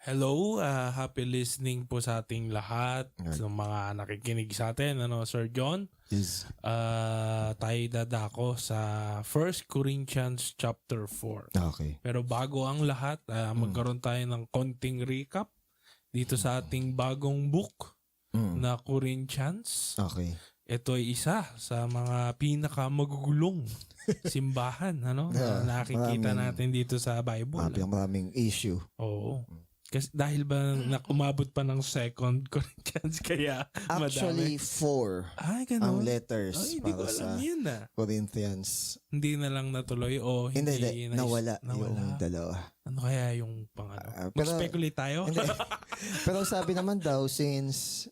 Hello, happy listening po sa ating lahat, sa mga nakikinig sa atin, Sir John. Is Tayo dadako sa 1 Corinthians chapter 4. okay. Pero bago ang lahat, magkaroon tayo ng konting recap dito sa ating bagong book na Corinthians. Okay. Ito ay isa sa mga pinakamagugulong simbahan, na nakikita natin dito sa Bible. Maraming issue. Oo. Kasi dahil ba umabot pa ng 2 Corinthians kaya Actually, madami? 4 Ay, ganun. ang letters Hindi ko para alam sa yun Corinthians. Hindi na lang natuloy o hindi Nawala yung dalawa. Ano kaya yung pangano? Pero- Mag-speculate tayo? Hindi. Pero sabi naman daw, since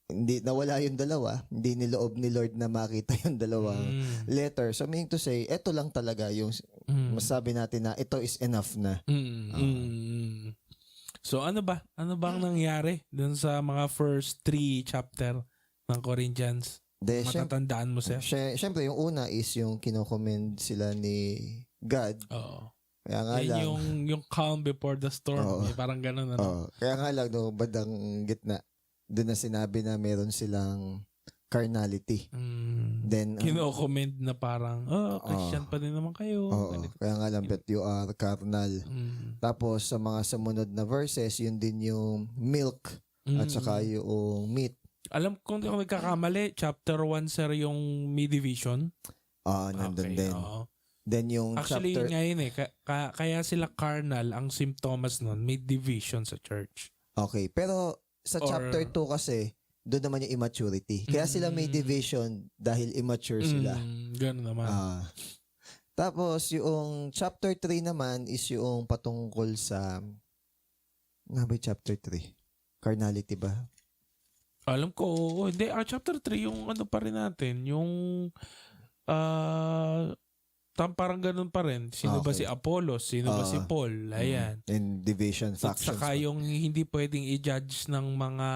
hindi nawala yung dalawa, hindi niloob ni Lord na makita yung dalawang letter. So meaning to say, ito lang talaga yung masabi natin na ito is enough na. So ano ba? Ano bang nangyari dun sa mga first 3 chapter ng Corinthians? Matatandaan mo, sir? Siyempre, yung una is yung kinocommend sila ni God. Oo. Kaya nga Yan lang. yung calm before the storm. Parang ganun, Kaya nga lang, no, bandang gitna, doon na sinabi na meron silang carnality. Then, kino-comment na parang, Christian pa din naman kayo. kaya nga lang, but you are carnal. Tapos, sa mga sumunod na verses, yun din yung milk at saka yung meat. Alam kung di ako nagkakamali, chapter 1, sir, yung may division. Nandun din. Then, yung Actually, chapter... ngayon kaya sila carnal, ang symptoms nun, may division sa church. Okay, pero sa chapter 2 kasi, doon naman yung immaturity. Kaya sila may division dahil immature sila. Ganun naman. Tapos, yung chapter 3 naman is yung patungkol sa... Nga ba yung chapter 3? Carnality ba? Alam ko, hindi. Chapter 3, yung ano pa rin natin, yung... parang ganun pa rin. Sino ba si Apollos? Sino ba si Paul? Ayan. And division At factions. saka yung hindi pwedeng i-judge ng mga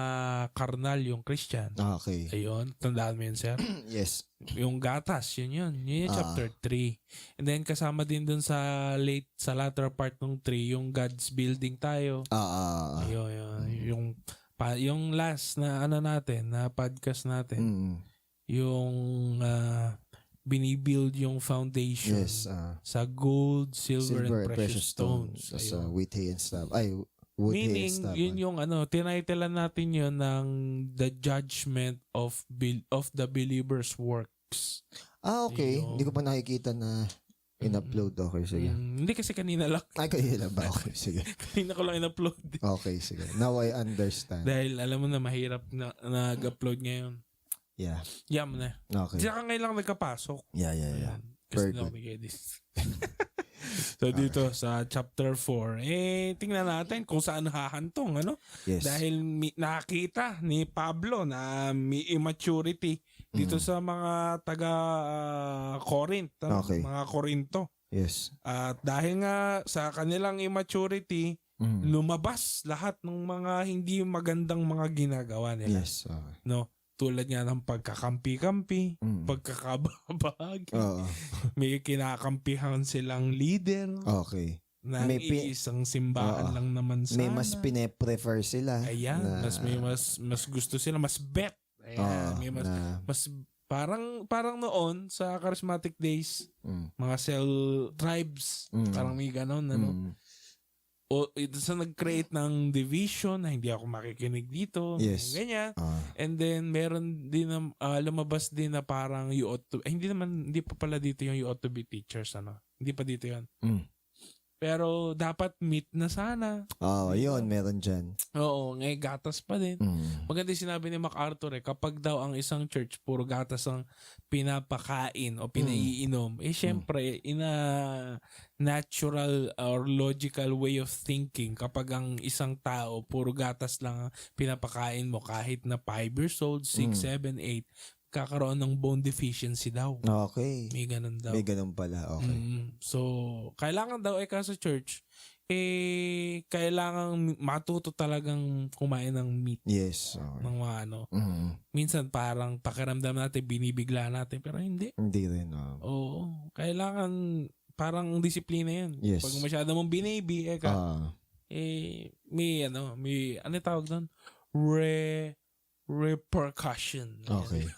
karnal yung Christian. Okay. Ayun. Tandaan mo yun, sir? Yes. Yung gatas, yun. Yun yung chapter 3. And then kasama din dun sa latter part ng 3, yung God's building tayo. Ayun. Yung last na natin, na podcast natin. Yung binibuild yung foundation sa gold, silver and precious stones. Sa wheat and stuff. Wood hay and stuff. Meaning, yun yung tinitlean natin yun ng the judgment of the believer's works. Okay. Hindi ko pa nakikita na in-upload. Okay, sige. Hindi kasi kanina lang. Kanina ba? Okay, sige. Kanina ko lang in-upload. Okay, sige. Now I understand. Dahil alam mo na mahirap na nag-upload ngayon. Yeah. Yam na. Okay. Saka ngayon lang nagkapasok. Yeah. Kasi Very na good. this. So dito sa chapter 4, tingnan natin kung saan hahantong, Yes. Dahil nakita ni Pablo na may immaturity dito sa mga taga Corinth, mga Korinto. Yes. At dahil nga sa kanilang immaturity, lumabas lahat ng mga hindi magandang mga ginagawa nila. Yes. No? Tulad nga ng pagkakampi-kampi, pagkakabahagi. May kinakampihan silang leader. Okay. Na isang simbahan lang naman sana. May mas pine-prefer sila. Ayan, mas gusto sila, mas bet. Ayan, may mas parang noon sa charismatic days, mga cell tribes, parang may ganon, o ito sa nag-create ng division na hindi ako makikinig dito. Yes. Ganyan. And then, meron din na, lumabas din na parang you ought to, hindi pa pala dito yung you ought to be teachers, Hindi pa dito yan. Pero, dapat meet na sana. Yun, meron dyan. Oo, gatas pa din. Maganda yung sinabi ni MacArthur, kapag daw ang isang church, puro gatas ang pinapakain o pinaiinom, syempre, in a natural or logical way of thinking, kapag ang isang tao, puro gatas lang ang pinapakain mo, kahit na 5 years old, 6, 7, 8, kakaroon ng bone deficiency daw. Okay. May ganun daw. May ganun pala. Okay. So, kailangan daw sa church, kailangan matuto talagang kumain ng meat. Yes. Okay. Ng mga Minsan parang pakiramdam natin, binibigla natin, pero hindi. Hindi rin. Oo. Kailangan, parang disiplina yan. Yes. Pag masyado mong binibi, may ano tawag doon? Repercussion. Okay.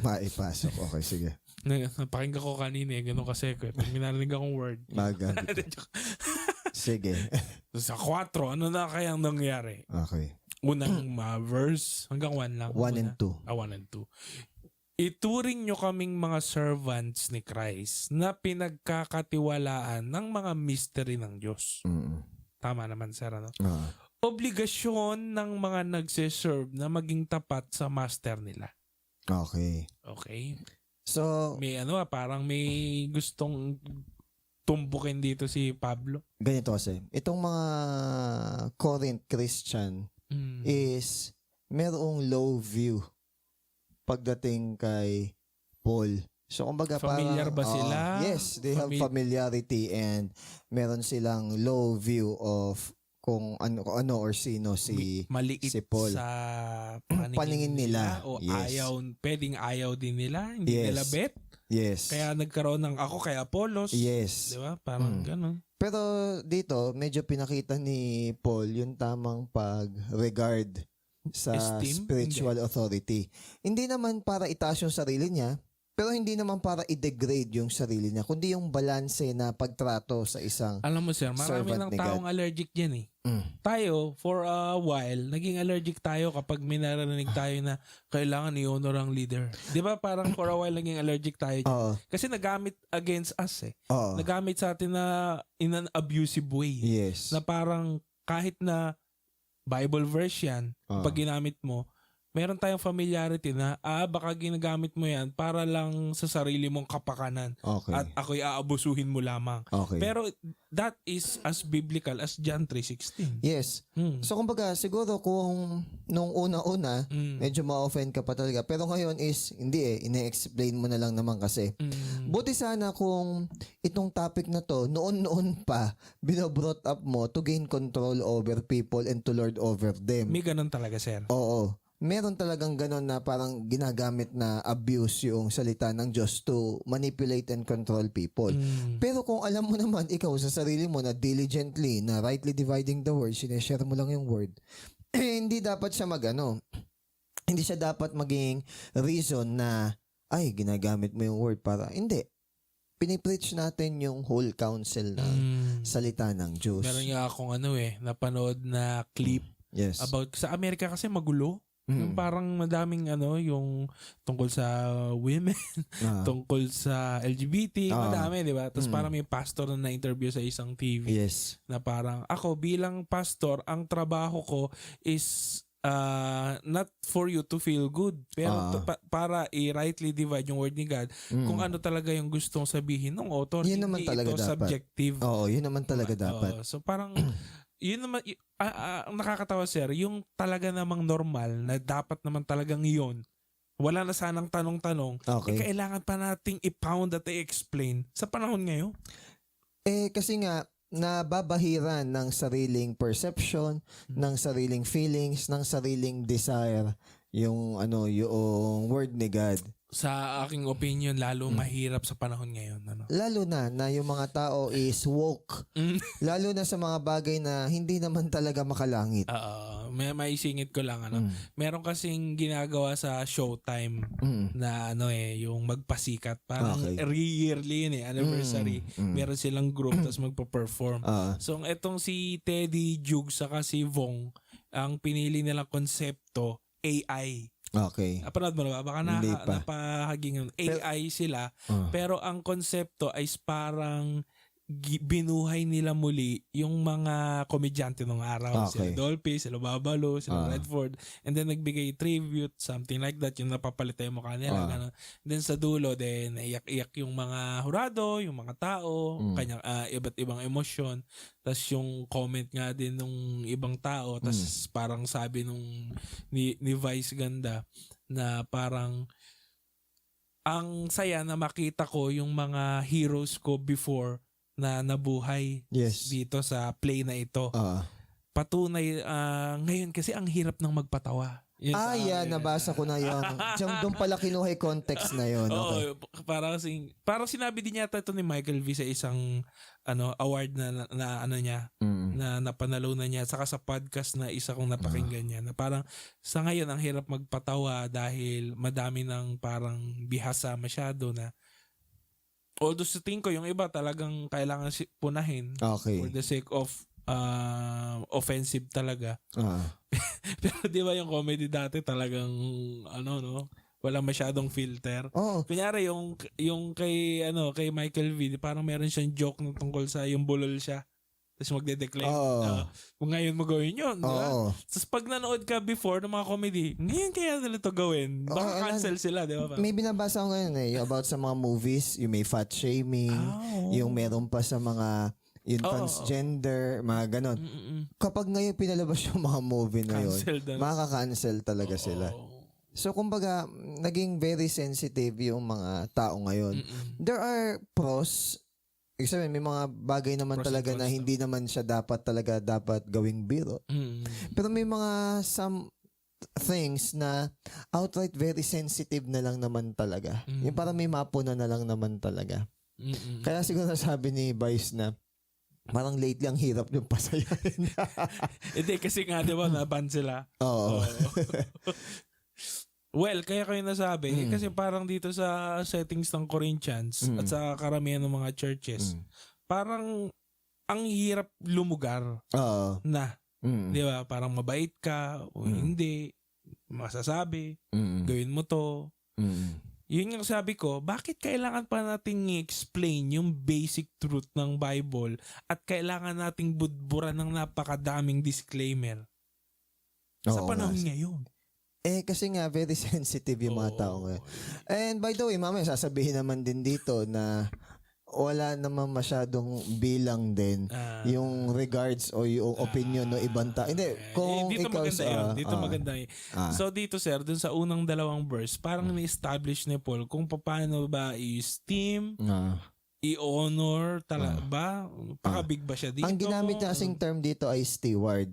Maipasok. Okay, sige. Napakinggan ko kanina ganun kasi ko. Pag minarinig akong word. Magamit. Sige. Sa 4, ano na kayang nangyari? Okay. Unang verse hanggang 1 lang. 1 and 2. 1 and 2. Ituring nyo kaming mga servants ni Christ na pinagkakatiwalaan ng mga mystery ng Diyos. Tama naman, sir, ano? Obligasyon ng mga nagsiserve na maging tapat sa master nila. Okay. Okay? So, May parang may gustong tumbukin dito si Pablo. ganito kasi. Itong mga Corinth Christian is merong low view pagdating kay Paul. So, kumbaga Familiar parang, ba sila? Yes, they have familiarity and meron silang low view of kung ano or sino si maliit Paul. sa paningin nila. O Yes. pwedeng ayaw din nila. Hindi Yes. nila bet. Yes. Kaya nagkaroon ng ako kay Apollos. Yes. Di ba? Parang ganun. Pero dito, medyo pinakita ni Paul yung tamang pag-regard sa Esteem? spiritual authority. Hindi naman para itaas yung sarili niya, pero hindi naman para i-degrade yung sarili niya, kundi yung balanse na pagtrato sa isang Alam mo, sir, marami servant ng ni taong God. allergic dyan eh. Tayo, for a while, naging allergic tayo kapag may narinig tayo na kailangan i-honor ang leader. Di ba parang for a while naging allergic tayo dyan? Oo. Kasi nagamit against us eh. Oo. Nagamit sa atin na in an abusive way. Yes. Na parang kahit na Bible verse yan, pag ginamit mo, meron tayong familiarity na, baka ginagamit mo yan para lang sa sarili mong kapakanan. Okay. At ako'y aabusuhin mo lamang. Okay. Pero that is as biblical as John 3:16. Yes. So kumbaga, siguro kung nung una-una, medyo ma-offend ka pa talaga. Pero ngayon is, hindi ine-explain mo na lang naman kasi. Buti sana kung itong topic na to, noon-noon pa, binobrought up mo to gain control over people and to lord over them. May ganun talaga, sir. Oo. Meron talagang ganon na parang ginagamit na abuse yung salita ng Diyos to manipulate and control people. Pero kung alam mo naman ikaw sa sarili mo na diligently, na rightly dividing the word, sineshare mo lang yung word, hindi dapat siya hindi siya dapat maging reason na, ginagamit mo yung word para, hindi. Pinipreach natin yung whole counsel ng salita ng Diyos. Meron nga akong napanood na clip about, sa Amerika kasi magulo. Yung parang madaming yung tungkol sa women, tungkol sa LGBT, madami, di ba? Tapos parang may pastor na na-interview sa isang TV. Yes. Na parang, ako bilang pastor, ang trabaho ko is not for you to feel good, pero para i-rightly divide yung word ni God, kung ano talaga yung gustong sabihin ng author. Yun naman talaga ito dapat. Subjective. Oo, yun naman talaga dapat. So parang, yun naman, ang nakakatawa, sir, yung talaga namang normal na dapat naman talagang yun, wala na sanang tanong-tanong, kailangan pa nating i-pound at i-explain sa panahon ngayon. Kasi nga, nababahiran ng sariling perception, ng sariling feelings, ng sariling desire, yung word ni God. Sa aking opinion, lalo mahirap sa panahon ngayon. Lalo na yung mga tao is woke. Lalo na sa mga bagay na hindi naman talaga makalangit. May isingit ko lang. Meron kasing ginagawa sa Showtime na yung magpasikat. Parang yearly yun anniversary. Meron silang group tapos magpa-perform. So etong si Teddy Juggs saka si Vong, ang pinili nilang konsepto, AI. Okay. Apanood mo na ba? Baka napahaging AI sila. Pero ang konsepto ay parang binuhay nila muli yung mga komedyante ng araw. Sila Dolphy, sila Babalo, sila Redford. And then nagbigay tribute, something like that. Yung napapalit yung mukha nila. Then sa dulo, then iyak-iyak yung mga hurado, yung mga tao, kanyang iba't ibang emosyon. Tapos yung comment nga din nung ibang tao. Tapos parang sabi ni Vice Ganda na parang ang saya na makita ko yung mga heroes ko before na nabuhay dito sa play na ito. Patunay, ngayon kasi ang hirap ng magpatawa. Yun sa yeah, akin. nabasa ko na yung doon pala kinuha yung context na yun. Okay. Oo, parang sinabi din yata ito ni Michael V sa isang award na ano niya, na napanalunan niya, saka sa podcast na isa kong napakinggan niya, na parang sa ngayon ang hirap magpatawa dahil madami ng parang bihasa masyado na, although sa tingin ko yung iba talagang kailangan punahin Okay. for the sake of offensive talaga. Pero di ba yung comedy dati talagang wala masyadong filter. Kunyari yung kay Michael V, parang meron siyang joke na tungkol sa yung bulol siya. Tapos magde-declare. Kung ngayon mo gawin yun, di ba? Tapos pag nanood ka before ng mga comedy, ngayon kaya nila to gawin. Baka cancel sila, di ba? May binabasa ko ngayon yung about sa mga movies, yung may fat shaming, yung meron pa sa mga yung transgender, mga ganon. Kapag ngayon pinalabas yung mga movie na yun, makaka-cancel talaga sila. So, kumbaga, naging very sensitive yung mga tao ngayon. There are pros. Ibig sabihin, may mga bagay naman pros talaga na hindi naman siya dapat gawing biro. Pero may mga some things na outright very sensitive na lang naman talaga. Yung parang may mapuna na lang naman talaga. Kaya siguro sabi ni Vice na parang lately ang hirap yung pasayahin. Hindi, kasi nga diba naban sila. Oo. Well, kaya kayo nasabi, kasi parang dito sa settings ng Corinthians at sa karamihan ng mga churches, parang ang hirap lumugar na. Di ba? Parang mabait ka o hindi, masasabi, gawin mo to. Yun yung sabi ko, bakit kailangan pa nating i-explain yung basic truth ng Bible at kailangan nating budburan ng napakadaming disclaimer sa panahon ngayon? Kasi nga, very sensitive yung mga tao ngayon. And by the way, mamaya sasabihin naman din dito na wala naman masyadong bilang din yung regards o yung opinion no ibang tao. Hindi, kung dito ikaw maganda yun. Dito maganda yun. So dito sir, dun sa unang dalawang verse, parang ni-establish ni Paul kung paano ba i-esteem, i-honor, ba? Pakabig ba siya dito? Ang ginamit niya kasing term dito ay steward.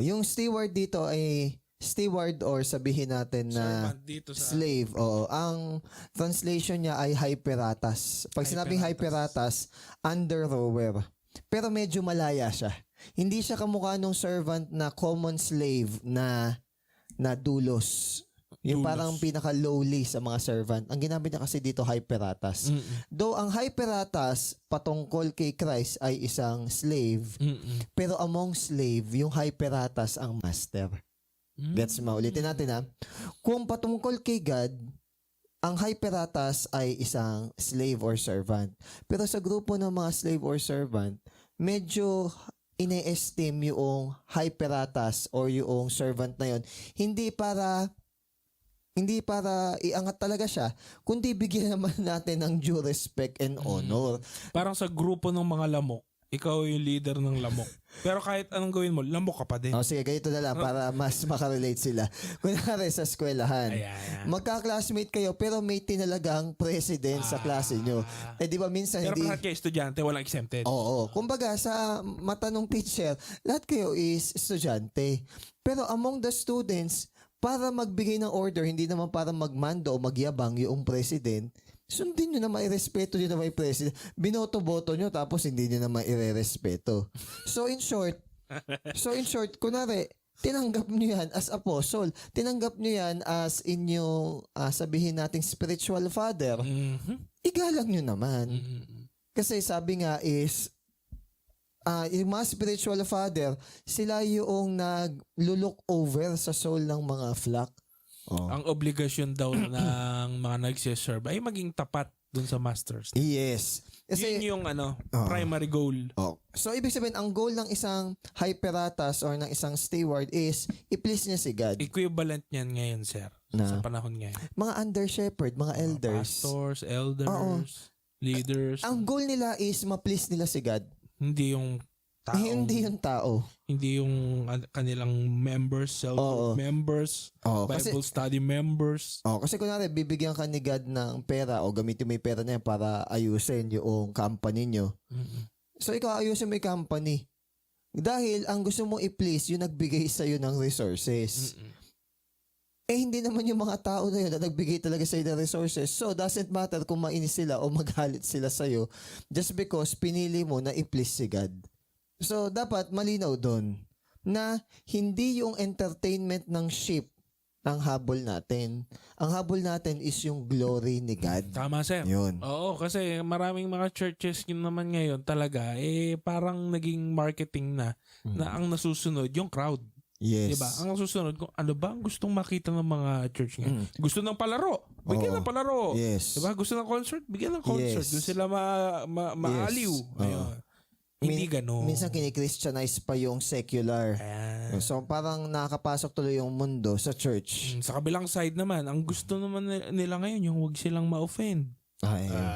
Yung steward dito ay steward or sabihin natin na slave. Ang translation niya ay hyperatas. Pag sinabing hyperatas, under rower. Pero medyo malaya siya. Hindi siya kamukha nung servant na common slave na dulos. Yung parang pinaka-lowly sa mga servant. Ang ginamit niya kasi dito, hyperatas. Though ang hyperatas patungkol kay Christ ay isang slave, pero among slave, yung hyperatas ang master. Gets mo? Ulitin natin ha. Kung patungkol kay God, ang hyperatas ay isang slave or servant. Pero sa grupo ng mga slave or servant, medyo ine-esteem yung hyperatas or yung servant na yon. Hindi para iangat talaga siya, kundi bigyan naman natin ng due respect and honor. Parang sa grupo ng mga lamok, ikaw yung leader ng lamok. Pero kahit anong gawin mo, lamok ka pa din. Sige, ganito na lang para mas makarelate sila. Kunwari sa eskwelahan, magka-classmate kayo pero may tinalagang president sa klase nyo. Di ba minsan pero lahat kayo estudyante, walang exempted. Oo. Kumbaga, sa mata ng teacher, lahat kayo is estudyante. Pero among the students, para magbigay ng order, hindi naman para magmando o magyabang yung president, sundin nyo naman, irespeto nyo naman yung president. Binoto-boto nyo tapos hindi nyo naman irerespeto. So in short, kunwari, tinanggap nyo yan as apostle. Tinanggap nyo yan as inyong, sabihin nating spiritual father. Igalang nyo naman. Kasi sabi nga is, yung mga spiritual father, sila yung nag-look over sa soul ng mga flock. Ang obligasyon daw ng mga nagsiserve ay maging tapat dun sa masters. Yes. Kasi, yun yung primary goal. So, ibig sabihin, ang goal ng isang hyperatas or ng isang steward is i-please niya si God. Equivalent niyan ngayon, sir. Sa panahon ngayon. Mga under shepherd, mga elders. Pastors, elders, leaders. Ang goal nila is ma-please nila si God. Hindi yung tao. Hindi yung tao. Hindi yung kanilang members, members, Bible study members. Kasi kunwari, bibigyan ka ni God ng pera o gamitin mo yung pera niya para ayusin yung company nyo. So, ikaw ayusin mo yung company. Dahil ang gusto mong i-please, yung nagbigay sa'yo ng resources. hindi naman yung mga tao na yun na nagbigay talaga sa'yo ng resources. So, doesn't matter kung mainis sila o magalit sila sa'yo just because pinili mo na i-please si God. So, dapat malinaw doon na hindi yung entertainment ng sheep ang habol natin. Ang habol natin is yung glory ni God. Tama, sir. Yun. Oo, kasi maraming mga churches yun naman ngayon talaga, parang naging marketing na ang nasusunod yung crowd. Yes. Diba? Ang nasusunod kung ano ba ang gustong makita ng mga church ngayon. Gusto ng palaro, bigyan ng palaro. Yes. Diba? Gusto ng concert, bigyan ng concert. Yes. Doon sila maaliw. Ayun. Hindi gano'n. Minsan kini-Christianize pa yung secular. So parang nakakapasok tuloy yung mundo sa church. Sa kabilang side naman, ang gusto naman nila ngayon yung huwag silang ma-offend.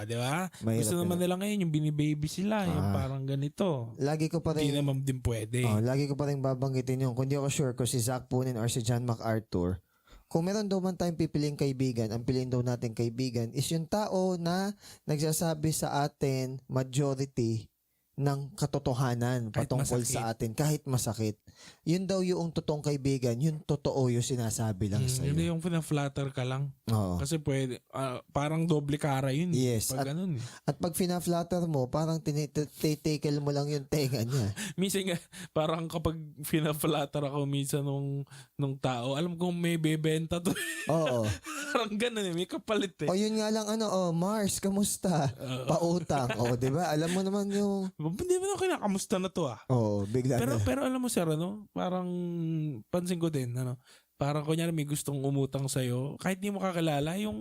Di ba? Gusto naman nila ngayon yung binibaby sila, yung parang ganito. Lagi ko pa rin, hindi naman din pwede. Lagi ko pa rin babanggitin yung, kung di ako sure kung si Zach Punin or si John MacArthur, kung meron daw man tayong pipiling kaibigan, ang piliin daw natin kaibigan is yung tao na nagsasabi sa atin majority ng katotohanan Kahit patungkol masakit. sa atin kahit masakit. Yun daw yung totoong kaibigan, yun totoo yung sinasabi lang sa'yo. Hindi yung fina-flatter ka lang. Oo. Kasi pwede, parang doble kara yun. Yes. Pag ganun. At pag fina-flatter mo, parang tinitikel mo lang yung tenga niya. Minsan nga, parang kapag fina-flatter ako minsan nung tao, alam kong may bebenta to. Oo. Parang ganun may kapalit O yun nga lang, Mars, kamusta? Pautang. O, di ba? Alam mo naman yung... Hindi mo na kinakamusta na to Oo, bigla na. Pero alam mo sir, parang pansin ko din, parang kunyari may gustong umutang sa'yo, kahit di mo kakilala, yung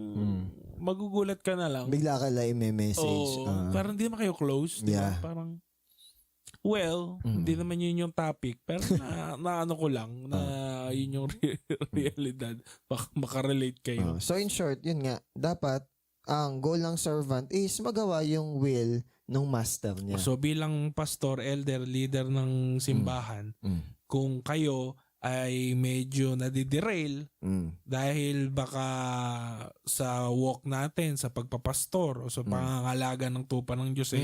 magugulat ka na lang. Bigla ka lang i-message. Parang di naman kayo close. Di ba? Yeah. Parang, hindi naman yun yung topic. Pero na ano ko lang, na yun yung realidad. Baka makarelate kayo. So in short, yun nga, dapat ang goal ng servant is magawa yung will ng master niya. So bilang pastor, elder, leader ng simbahan, kung kayo ay medyo nadiderail dahil baka sa walk natin, sa pagpapastor o sa pangangalaga ng tupa ng Diyos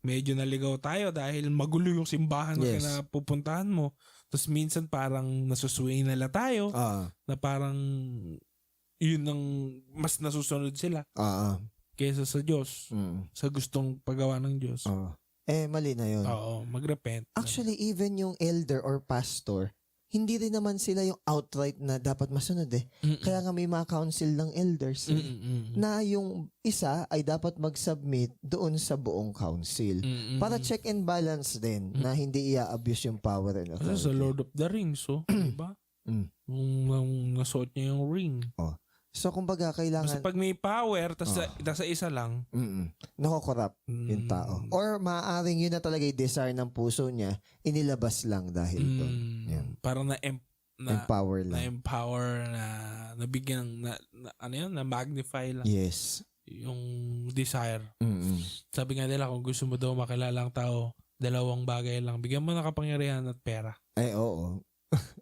medyo naligaw tayo dahil magulo yung simbahan na kinapupuntahan mo. Tapos minsan parang nasusway nila tayo na parang yun ang mas nasusunod sila kaysa sa Diyos, sa gustong paggawa ng Diyos. Mali na yun. Oo, mag-repent. Actually, even yung elder or pastor, hindi rin naman sila yung outright na dapat masunod Kaya nga may mga council ng elders na yung isa ay dapat mag-submit doon sa buong council. Para check and balance din na hindi i-abuse yung power and authority. Kasi sa Lord of the Rings, diba? Nung nasuot niya yung ring. So, kumbaga, kailangan... Kasi pag may power, tas sa isa lang, nakokorrupt yung tao. Or maaaring yun na talaga yung desire ng puso niya, inilabas lang dahil doon. Yan. Parang empower lang. Na-empower, nabigyan, na magnify lang. Yes. Yung desire. Sabi nga nila, kung gusto mo daw makilala ang tao, dalawang bagay lang. Bigyan mo ng kapangyarihan at pera. Oo.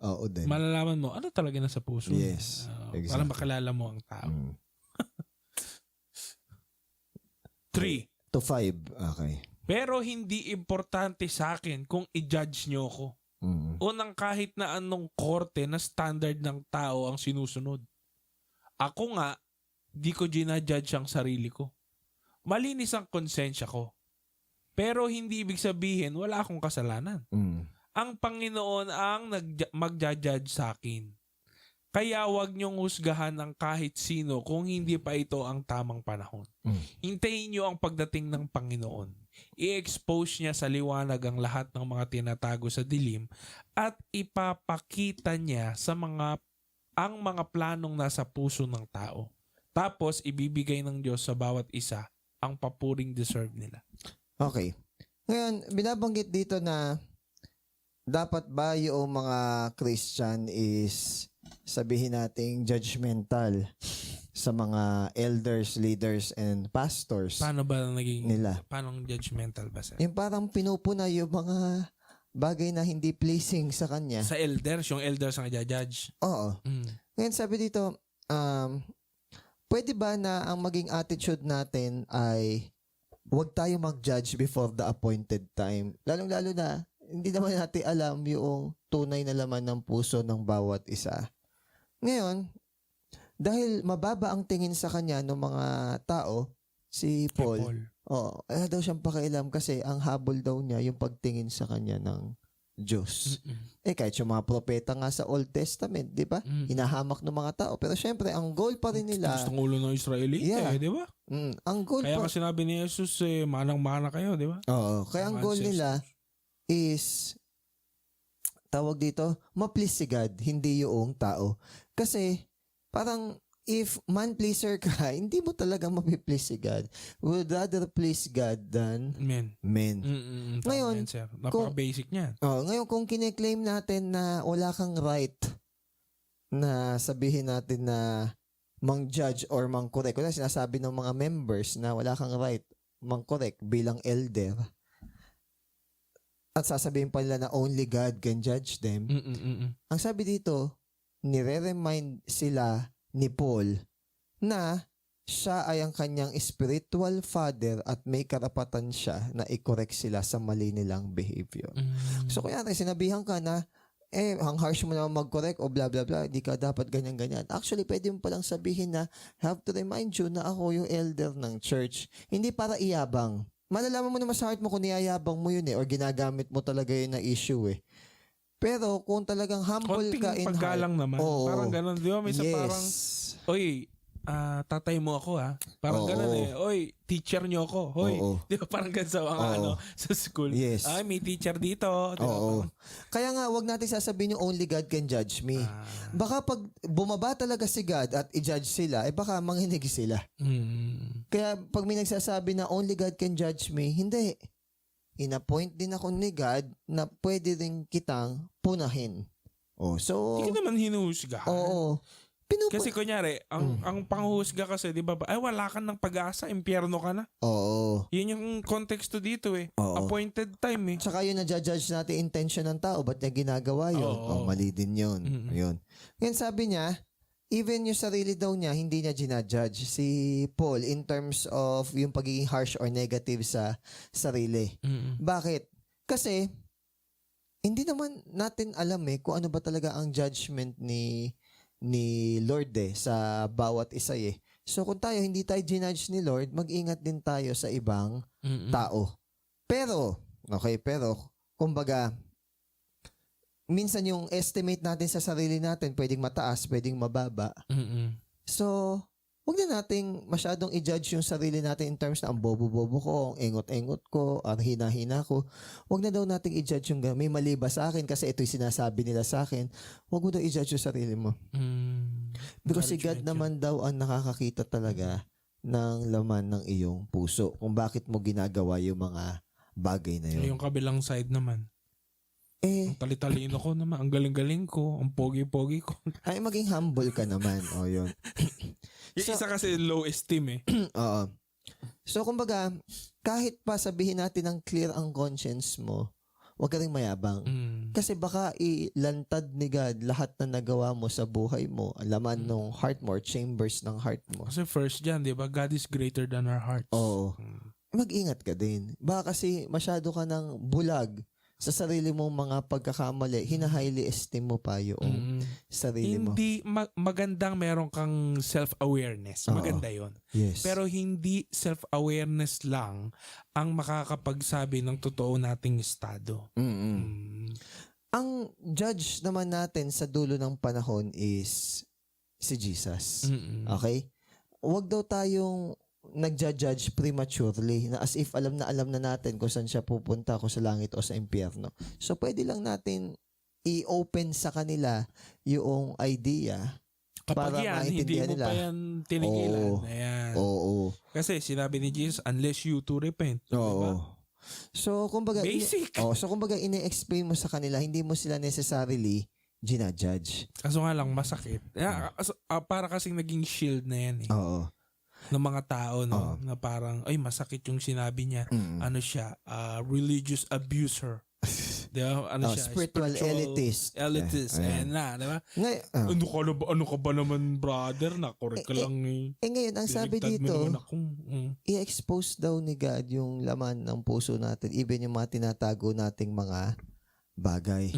Oo din. Malalaman mo, ano talaga nasa puso. Yes. Exactly. Para makilala mo ang tao. 3. To 5. Okay. Pero hindi importante sa akin kung i-judge nyo ko. Unang kahit na anong korte na standard ng tao ang sinusunod. Ako nga, di ko ginajudge ang sarili ko. Malinis ang konsensya ko. Pero hindi ibig sabihin wala akong kasalanan. Ang Panginoon ang magja-judge sa akin. Kaya wag niyong husgahan ang kahit sino kung hindi pa ito ang tamang panahon. Hintayin niyo ang pagdating ng Panginoon. I-expose niya sa liwanag ang lahat ng mga tinatago sa dilim at ipapakita niya sa ang mga planong nasa puso ng tao. Tapos ibibigay ng Diyos sa bawat isa ang papuring deserve nila. Okay. Ngayon, binabanggit dito na dapat ba yung mga Christian is sabihin nating judgmental sa mga elders, leaders, and pastors? Paano ba naging nila? Paano judgmental ba sir? Yung parang pinupuna yung mga bagay na hindi pleasing sa kanya. Sa elders, yung elders ang judge. Oo. Ngayon sabi dito, pwede ba na ang maging attitude natin ay huwag tayo mag-judge before the appointed time? Lalong-lalo na, hindi naman natin alam yung tunay na laman ng puso ng bawat isa. Ngayon, dahil mababa ang tingin sa kanya ng mga tao, si Paul, wala daw siyang pakialam kasi ang habol daw niya yung pagtingin sa kanya ng Diyos. Kahit yung mga propeta nga sa Old Testament, di ba? Hinahamak ng mga tao. Pero syempre, ang goal pa rin nila... Gustong ulo ng Israelite, di ba? Ang goal kaya kasi sinabi ni Jesus, manang-mana kayo, di ba? Oo. Kaya ang goal nila is, tawag dito, ma-please si God, hindi yung tao. Kasi, parang, if man-pleaser ka, hindi mo talaga ma-please si God. Would rather please God than men. Ngayon, sir. Napaka-basic niya. Ngayon, kung kine-claim natin na wala kang right na sabihin natin na mang-judge or mang-correct, kung sinasabi ng mga members na wala kang right mang-correct bilang elder, at sasabihin pa nila na only God can judge them, ang sabi dito, nire-remind sila ni Paul na siya ay ang kanyang spiritual father at may karapatan siya na i-correct sila sa mali nilang behavior. So kaya sinabihan ka na ang harsh mo naman mag-correct o blah blah blah, hindi ka dapat ganyan-ganyan. Actually, pwede mo palang sabihin na have to remind you na ako yung elder ng church. Hindi para iyabang. Malalaman mo naman sa heart mo kung niyayabang mo yun or ginagamit mo talaga yun na issue Pero kung talagang humble konting ka in paggalang heart. naman. Parang ganun. Di ba? Minsan parang, oy, tatay mo ako Parang ganun Oy, teacher nyo ako. Hoy. Di ba? Parang ganun sa mga sa school. Yes. Ay, may teacher dito. Di ba? Kaya nga, wag natin sasabihin yung only God can judge me. Baka pag bumaba talaga si God at i-judge sila, baka manghinig sila. Kaya pag may nagsasabi na only God can judge me, hindi. In-appoint din ako ni God na pwede rin kitang punahin. So... Hindi ka naman hinuhusgahan. Kasi kunyari, ang panghuhusga kasi, di ba, ay wala ka ng pag-asa, impyerno ka na. Yun yung konteksto dito Appointed time Tsaka yun na-judge natin intention ng tao, ba't niya ginagawa yun? Mali din yun. Ayun. Ngayon sabi niya, even yung sarili daw niya, hindi niya ginajudge si Paul in terms of yung pagiging harsh or negative sa sarili. Bakit? Kasi, hindi naman natin alam kung ano ba talaga ang judgment ni Lord sa bawat isa So kung tayo, hindi tayo ginudge ni Lord, mag-ingat din tayo sa ibang tao. Pero, kumbaga, minsan yung estimate natin sa sarili natin pwedeng mataas, pwedeng mababa. So, huwag na nating masyadong i-judge yung sarili natin in terms na ang bobo-bobo ko, ang engot-engot ko, ang hina-hina ko. Huwag na daw nating i-judge yung may mali ba sa akin kasi ito'y sinasabi nila sa akin. Huwag mo daw i-judge yung sarili mo. Because si God naman daw ang nakakakita talaga ng laman ng iyong puso kung bakit mo ginagawa yung mga bagay na yun. Yung kabilang side naman. Ang tali-talino ko naman, ang galing-galing ko, ang pogi-pogi ko. Ay, maging humble ka naman. Yun. Yung isa kasi low esteem Oo. So, kumbaga, kahit pa sabihin natin ng clear ang conscience mo, huwag ka rin mayabang. Kasi baka ilantad ni God lahat na nagawa mo sa buhay mo, laman ng heart mo, chambers ng heart mo. Kasi first dyan, di ba? God is greater than our hearts. Oo. Mag-ingat ka din. Baka kasi masyado ka ng bulag sa sarili mong mga pagkakamali, hina-highly esteem mo pa yung sarili mo. Hindi, magandang meron kang self-awareness. Maganda yon. Yes. Pero hindi self-awareness lang ang makakapagsabi ng totoo nating estado. Ang judge naman natin sa dulo ng panahon is si Jesus. Okay? Huwag daw tayong nagja-judge prematurely na as if alam na natin kung saan siya pupunta, kung sa langit o sa impyerno. So, pwede lang natin i-open sa kanila yung idea kapag para yan, maintindihan hindi mo nila. pa yan tinigilan. Ayan. Kasi sinabi ni Jesus, unless you to repent. Diba? So, kumbaga, basic. kumbaga, ine-explain mo sa kanila, hindi mo sila necessarily ginajudge. Kaso nga lang, masakit. Para kasing naging shield na yan ng mga tao na parang ay masakit yung sinabi niya. Ano siya? Religious abuser. Diba? Siya? Spiritual elitist. Ayan na, diba? Ano ka ba naman, brother? Nakorek ka lang ngayon, ang sabi dito, i-expose daw ni God yung laman ng puso natin, even yung mga tinatago nating mga bagay.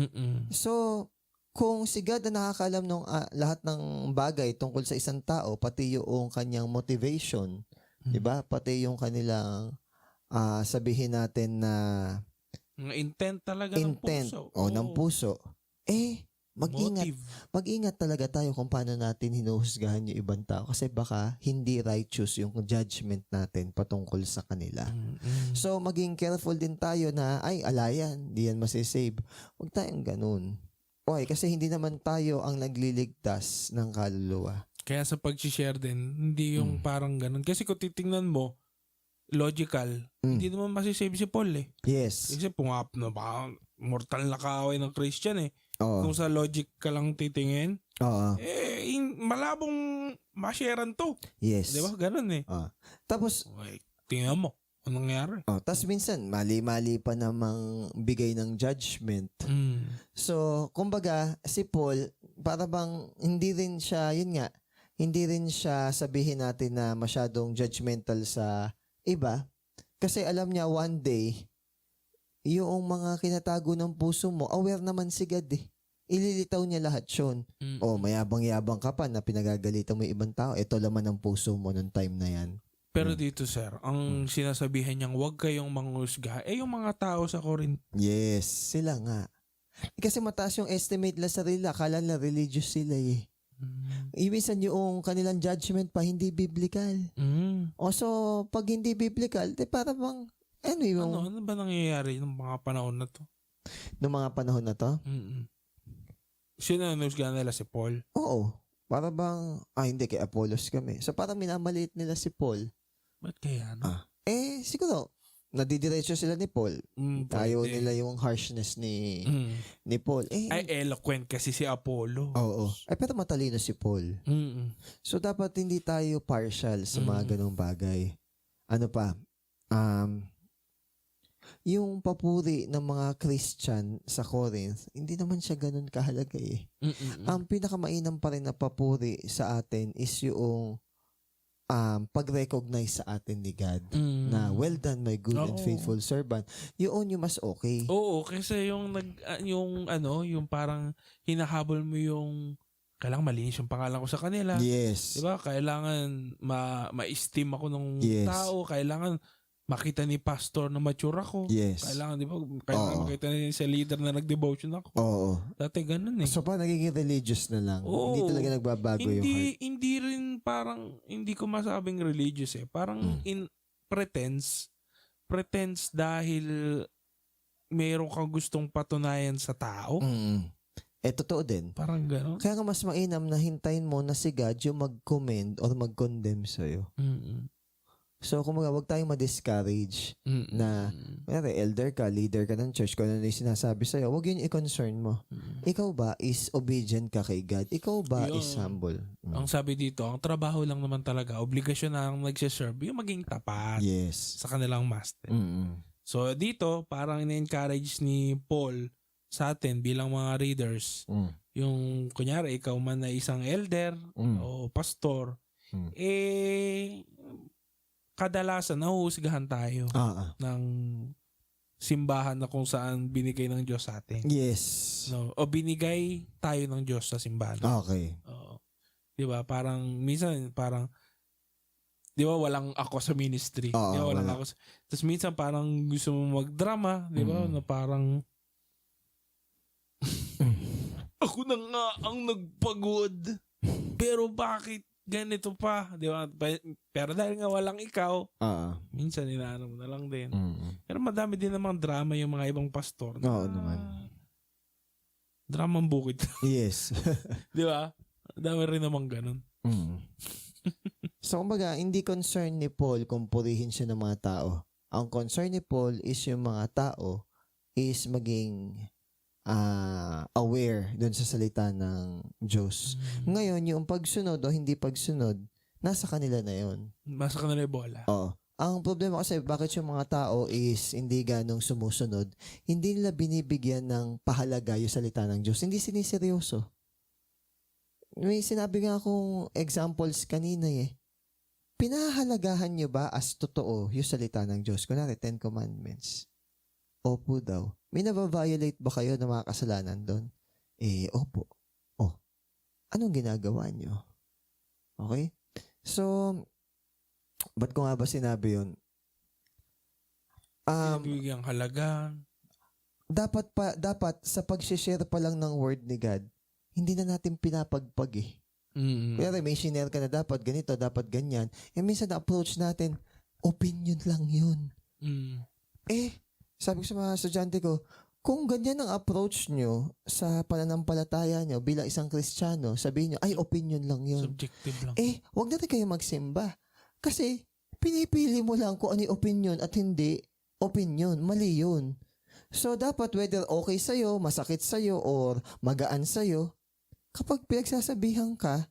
So, kung si God na nakakaalam ng lahat ng bagay tungkol sa isang tao, pati yung kanyang motivation, 'di ba? Pati yung kanilang sabihin natin na Intent talaga ng intent puso. ng puso. Mag-ingat. Motive. Mag-ingat talaga tayo kung paano natin hinuhusgahan yung ibang tao kasi baka hindi righteous yung judgment natin patungkol sa kanila. So, maging careful din tayo na, alayan, di yan masisave. Huwag tayong ganun. Okay, kasi hindi naman tayo ang nagliligtas ng kaluluwa. Kaya sa pag-share din, hindi yung parang ganun. Kasi kung titingnan mo, logical, hindi naman masisave si Paul eh. Yes. Kasi pungap na ba, mortal na kaaway ng Christian eh. Oo. Kung sa logic ka lang titingin, Oo. malabong masharean to. Yes. Di ba? Ganun eh. Tapos, tingnan mo, anong nangyari? tapos minsan, mali-mali pa namang bigay ng judgment. So, kumbaga, si Paul, para bang hindi rin siya, yun nga, hindi rin siya sabihin natin na masyadong judgmental sa iba. Kasi alam niya one day, yung mga kinatago ng puso mo, aware naman si God eh. Ililitaw niya lahat yun. Mayabang-yabang ka pa na pinagagalitan mo yung ibang tao. Ito laman ng puso mo nung time na yan. Pero dito sir, ang sinasabihan niyang huwag kayong manghusga, yung mga tao sa Corinth. Yes, sila nga. Kasi mataas yung estimate nila sa sarili. Akala na religious sila eh. Minsan yung kanilang judgment pa hindi biblical. So, pag hindi biblical, para bang, ano ba nangyayari ng mga panahon na to? Noong mga panahon na to? Sino ang nusgahan nila? Si Paul? Oo. Para bang, hindi, kay Apollos kami. So, parang minamaliit nila si Paul. Ba't kaya? Siguro, nadidiretso sila ni Paul. Ayaw nila yung harshness ni Paul. Eloquent kasi si Apollo. Oo. Pero matalino si Paul. So, dapat hindi tayo partial sa mga ganong bagay. Ano pa? Yung papuri ng mga Christian sa Corinth, hindi naman siya ganun kahalaga eh. Ang pinakamainam pa rin na papuri sa atin is yung pag-recognize sa atin ni God na well done my good and faithful servant. Yun yung mas okay. Oo, kasi yung parang hinahabol mo yung kailangan malinis yung pangalan ko sa kanila. Yes. Diba? Kailangan ma-esteem ako ng tao. Kailangan makita ni pastor na mature ako. Yes. Kailangan, di ba? Kailangan makita niya sa leader na nag-devotion ako. Oo. Dati ganun eh. So, pa nagiging religious na lang. Hindi talaga nagbabago yung heart. Hindi rin parang, hindi ko masabing religious eh. Parang pretense dahil meron kang gustong patunayan sa tao. Totoo din. Parang gano'n. Kaya nga mas mainam na hintayin mo na si God yung mag-commend or mag-condemn sa'yo. So, kumbaga, huwag tayong ma-discourage na, elder ka, leader ka ng church, kung ano yung sinasabi sa'yo, huwag yun i-concern mo. Ikaw ba is obedient ka kay God? Ikaw ba is humble? Ang sabi dito, ang trabaho lang naman talaga, obligasyon na ang nagsiserve, yung maging tapat sa kanilang master. So, dito, parang ina-encourage ni Paul sa atin bilang mga readers, yung, kunyari, ikaw man na isang elder o pastor, kadalasan nahuhusgahan tayo ng simbahan na kung saan binigay ng Diyos sa atin. Yes. No, o binigay tayo ng Diyos sa simbahan. Okay. Oo. 'Di ba? Parang minsan 'di ba walang ako sa ministry. 'Di ba walang ako. Tapos minsan parang gusto mo magdrama, 'di ba? Na parang ako na nga ang nagpagod. Pero bakit ganito pa, di ba? Pero dahil nga walang ikaw, minsan inaano mo na lang din. Pero madami din namang drama yung mga ibang pastor. Oo naman. Dramang bukid. Yes. Di ba? Dami rin namang ganun. So, kumbaga, hindi concern ni Paul kung purihin siya ng mga tao. Ang concern ni Paul is yung mga tao is maging aware dun sa salita ng Diyos. Ngayon, yung pagsunod o hindi pagsunod, nasa kanila na yun. Nasa kanila yung bola. Oo. Ang problema kasi, bakit yung mga tao is hindi ganong sumusunod, hindi nila binibigyan ng pahalaga yung salita ng Diyos. Hindi siniseryoso. May sinabi nga akong examples kanina eh. Pinahalagahan nyo ba as totoo yung salita ng Diyos? Kunwari, 10 Commandments. Opo daw. May nababiolate ba kayo ng mga kasalanan doon? Opo. Oh, anong ginagawa nyo? Okay? So, ba't ko nga ba sinabi yun? Bibigyan halaga. Dapat sa pag-share pa lang ng word ni God, hindi na natin pinapagpag eh. Kaya may shinare ka na dapat ganito, dapat ganyan. Minsan na-approach natin, opinion lang yun. Sabi ko sa mga estudyante ko, kung ganyan ang approach nyo sa pananampalataya nyo bilang isang Kristiyano, sabihin nyo, ay, opinion lang yun. Subjective lang. Huwag na rin kayo magsimba. Kasi, pinipili mo lang kung ano yung opinion at hindi opinion. Mali yun. So, dapat whether okay sa'yo, masakit sa'yo, or magaan sa'yo, kapag pinagsasabihan ka,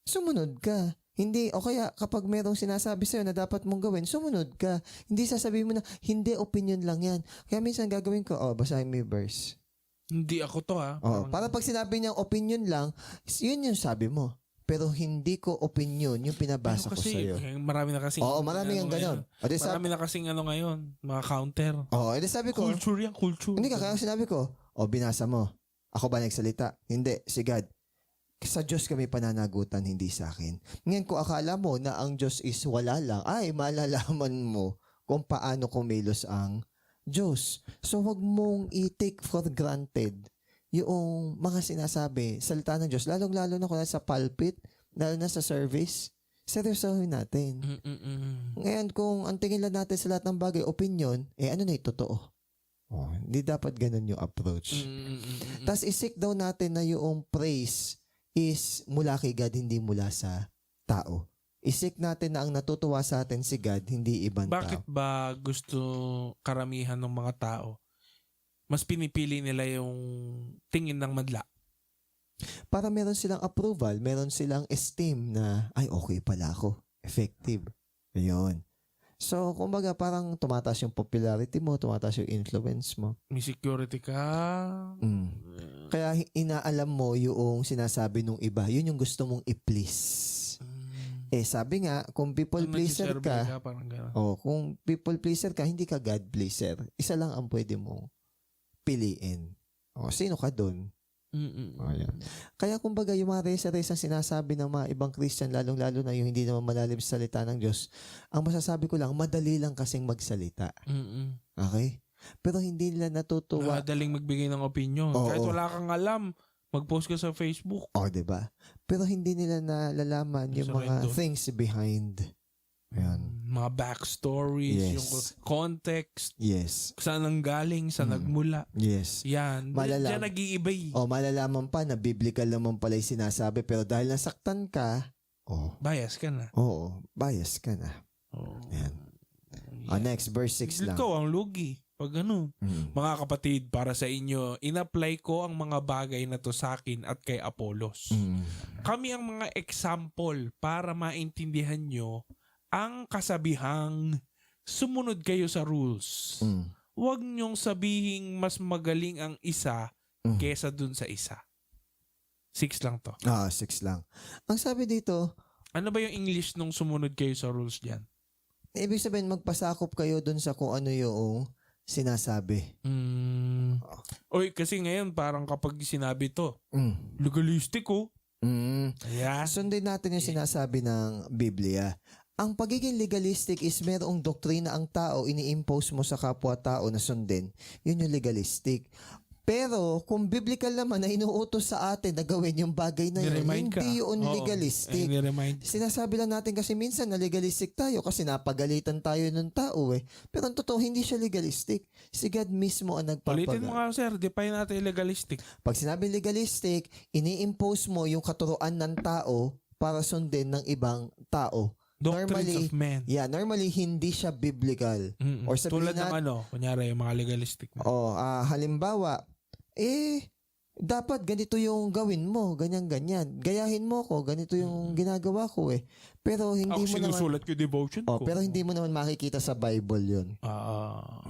sumunod ka. Hindi, o kaya kapag merong sinasabi sa'yo na dapat mong gawin, sumunod ka. Hindi sasabihin mo na, hindi, opinion lang yan. Kaya minsan gagawin ko, basahin mo yung verse. Hindi ako to Para pag sinabi niyang opinion lang, yun yung sabi mo. Pero hindi ko opinion yung pinabasa ko sa'yo. Marami na kasing... marami ang ganon. Marami na kasing ngayon, mga counter. Sabi ko... Culture yan, culture. Hindi kaya sinabi ko, binasa mo. Ako ba nagsalita? Hindi, si God. Sa Diyos kami pananagutan, hindi sa akin. Ngayon, kung akala mo na ang Diyos is wala lang, ay malalaman mo kung paano kumilos ang Diyos. So, wag mong i-take for granted yung mga sinasabi, salita ng Diyos, lalong-lalo na kung nasa pulpit, lalo na sa service, seryosohin natin. Ngayon, kung ang tingin lang natin sa lahat ng bagay, opinion, ano na yung totoo? Hindi dapat ganun yung approach. Tapos isik daw natin na yung praise is mula kay God, hindi mula sa tao. Isik natin na ang natutuwa sa atin si God, hindi ibang tao. Bakit ba gusto karamihan ng mga tao mas pinipili nila yung tingin ng madla? Para meron silang approval, meron silang esteem na, ay, okay pala ako. Effective. Ayun. So, kumbaga, parang tumataas yung popularity mo, tumataas yung influence mo. May security ka. Kaya inaalam mo yung sinasabi ng iba. Yun yung gusto mong i-please. Sabi nga, kung people pleaser ka, kung people pleaser ka, hindi ka God pleaser. Isa lang ang pwede mong piliin. Sino ka dun? Ayan. Kaya kumbaga yung mga resa-resa sinasabi ng mga ibang Christian, lalong-lalo na yung hindi naman malalim sa salita ng Diyos, ang masasabi ko lang, madali lang kasing magsalita. Okay? Pero hindi nila natutuwa. Madaling magbigay ng opinion. Kahit wala kang alam, mag-post ka sa Facebook. Diba? Pero hindi nila nalalaman yung mga things behind. Ayan. Mga backstories, yung context. Yes. Saan ang galing, saan nagmula. Yes. Yan. Diyan nag-iibay. Malalaman pa na biblical naman pala yung sinasabi, pero dahil nasaktan ka, bias ka na. Bias ka na. Ayan. Next, verse 6 lang. Ikaw ang lugi. Pag mga kapatid, para sa inyo, in-apply ko ang mga bagay na to sa akin at kay Apollos. Kami ang mga example para maintindihan nyo ang kasabihang sumunod kayo sa rules. Huwag nyong sabihing mas magaling ang isa kesa dun sa isa. 6 lang to. 6 lang. Ang sabi dito, ano ba yung English nung sumunod kayo sa rules diyan? Ibig sabihin, magpasakop kayo dun sa kung ano yung sinasabi. Kasi ngayon parang kapag sinabi to, legalistic Yeah. Sundin natin yung sinasabi ng Biblia. Ang pagiging legalistic is merong doktrina ang tao, ini-impose mo sa kapwa-tao na sundin. Yun yung legalistic. Pero kung biblical naman na inuutos sa atin na gawin yung bagay na yun, hindi yun legalistic. Sinasabi lang natin kasi minsan na legalistic tayo kasi napagalitan tayo ng tao Pero ang totoo, hindi siya legalistic. Si God mismo ang Ulitin mo nga sir, define natin legalistic. Pag sinabi legalistic, ini-impose mo yung katuruan ng tao para sundin ng ibang tao. Doctrines of men. Yeah, normally hindi siya biblical. Or tulad ng kunyari yung mga legalistic. Halimbawa, dapat ganito yung gawin mo, ganyan-ganyan. Gayahin mo ko, ganito yung ginagawa ko Pero hindi mo naman sinusulat ko devotion ko. Pero hindi mo naman makikita sa Bible yun.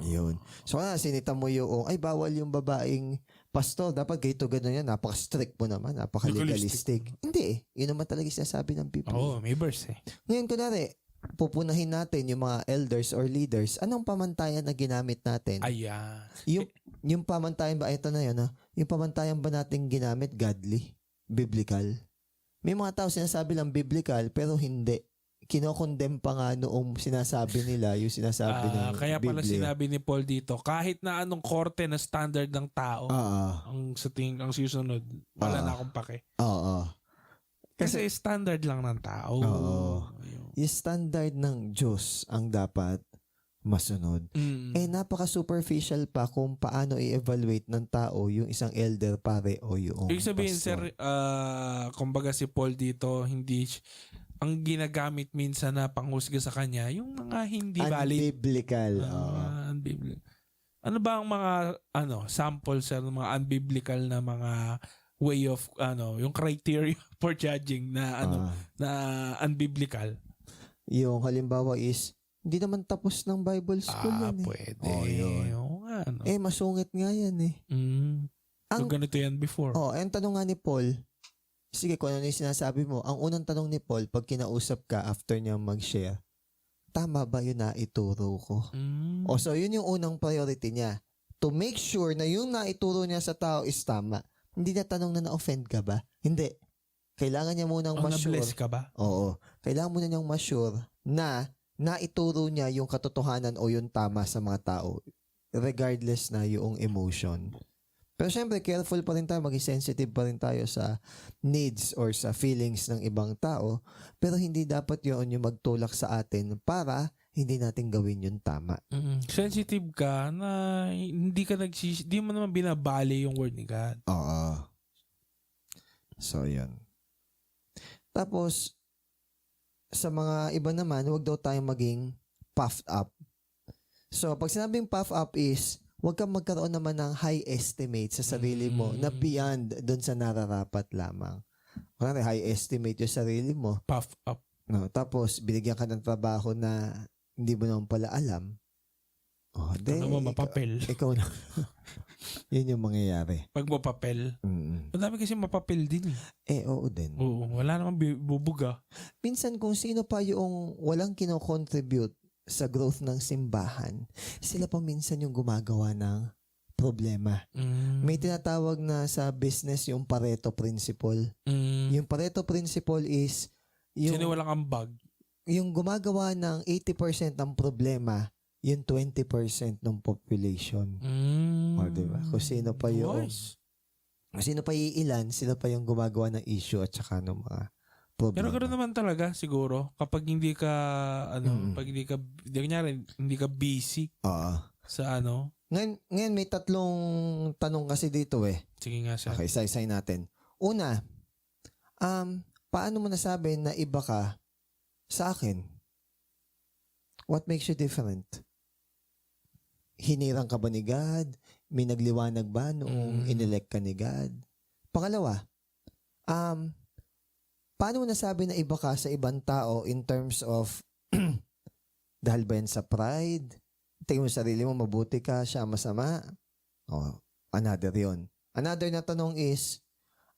Yun. So sinita mo yung, bawal yung babaeng pastor, dapat ganito gano'n yan, napaka-strict mo naman, napaka-legalistic. Hindi Yun naman talaga sinasabi ng Biblia. May verse Ngayon, kunwari, pupunahin natin yung mga elders or leaders, anong pamantayan na ginamit natin? Ayan. yung pamantayan ba, ito na yun, yung pamantayan ba nating ginamit, godly, biblical? May mga tao sinasabi lang biblical, pero hindi. Kinokondem pa nga noong sinasabi nila, yung sinasabi ng Kaya pala Biblia. sinabi ni Paul dito, kahit na anong korte na standard ng tao, ang sa tingin ang susunod, wala na akong pake. Oo. Kasi standard lang ng tao. Yung standard ng Diyos ang dapat masunod. Napaka-superficial pa kung paano i-evaluate ng tao yung isang elder pare o yung Ibig sabihin, pastor. sir, kumbaga si Paul dito, hindi ang ginagamit minsan na panghusga sa kanya, yung mga hindi valid. Unbiblical. Unbiblical. Ano ba ang mga samples ng mga unbiblical na mga way of yung criteria for judging na na unbiblical? Yung Halimbawa is hindi naman tapos ng Bible school yan. Pwede. Yun. Oo nga, masungit nga yan eh. So ganito yan before. Ang tanong nga ni Paul, sige, kung ano yung sinasabi mo, ang unang tanong ni Paul, pag kinausap ka after niya mag-share, tama ba yun na ituro ko? So yun yung unang priority niya. To make sure na yung naituro niya sa tao is tama. Hindi na tanong na na-offend ka ba? Hindi. Kailangan niya munang ma-sure. Na-bless ka ba? Oo. Kailangan muna niyang ma-sure na naituro niya yung katotohanan o yung tama sa mga tao. Regardless na yung emotion. Pero syempre, careful pa rin tayo, maging sensitive pa rin tayo sa needs or sa feelings ng ibang tao. Pero hindi dapat yun yung magtulak sa atin para hindi natin gawin yung tama. Sensitive ka na hindi mo naman binabali yung word ni God. Oo. So, yun. Tapos, sa mga iba naman, huwag daw tayong maging puffed up. So, pag sinabing puff up is, huwag kang magkaroon naman ng high estimate sa sarili mo na beyond doon sa nararapat lamang. Kung high estimate yung sarili mo. Puff up. No, tapos, binigyan ka ng trabaho na hindi mo naman pala alam. Ano mo, mapapel. Ikaw na. Yun yung mangyayari. Pag mapapel. Madami kasi mapapel din eh. Oo din. Oo, wala namang bubuga. Minsan kung sino pa yung walang kino-contribute sa growth ng simbahan, sila pa minsan yung gumagawa ng problema. May tinatawag na sa business yung Pareto Principle. Yung Pareto Principle is yung, sino walang ambag? Yung gumagawa ng 80% ng problema, yung 20% ng population. Diba? Kung sino pa yung kung sino pa iilan, sila pa yung gumagawa ng issue at saka ng mga problema. Pero ganoon naman talaga siguro kapag hindi ka pag hindi ka busy sa Ngayon may tatlong tanong kasi dito eh. Sige nga sir. Okay, isa-isay natin. Una, paano mo nasabi na iba ka sa akin? What makes you different? Hinirang ka ba ni God? May nagliwanag ba noong inelect ka ni God? Pangalawa, paano mo nasabi na iba ka sa ibang tao in terms of dahil ba yan sa pride? Tingin mo sarili mo, mabuti ka, siya masama? Another yon. Another na tanong is,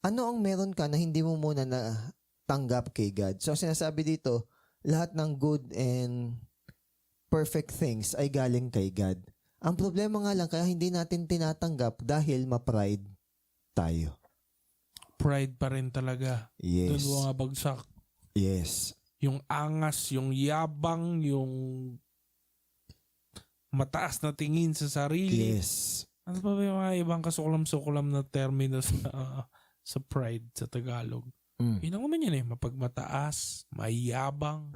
ano ang meron ka na hindi mo muna na tanggap kay God? So sinasabi dito, lahat ng good and perfect things ay galing kay God. Ang problema nga lang, kaya hindi natin tinatanggap dahil ma-pride tayo. Pride pa rin talaga. Yes. Doon mo nga bagsak. Yes. Yung angas, yung yabang, yung mataas na tingin sa sarili. Yes. Ano pa ba yung mga ibang kasukulam-sukulam na termino sa pride sa Tagalog? Yun ang naman yun eh. Mapagmataas, mayabang.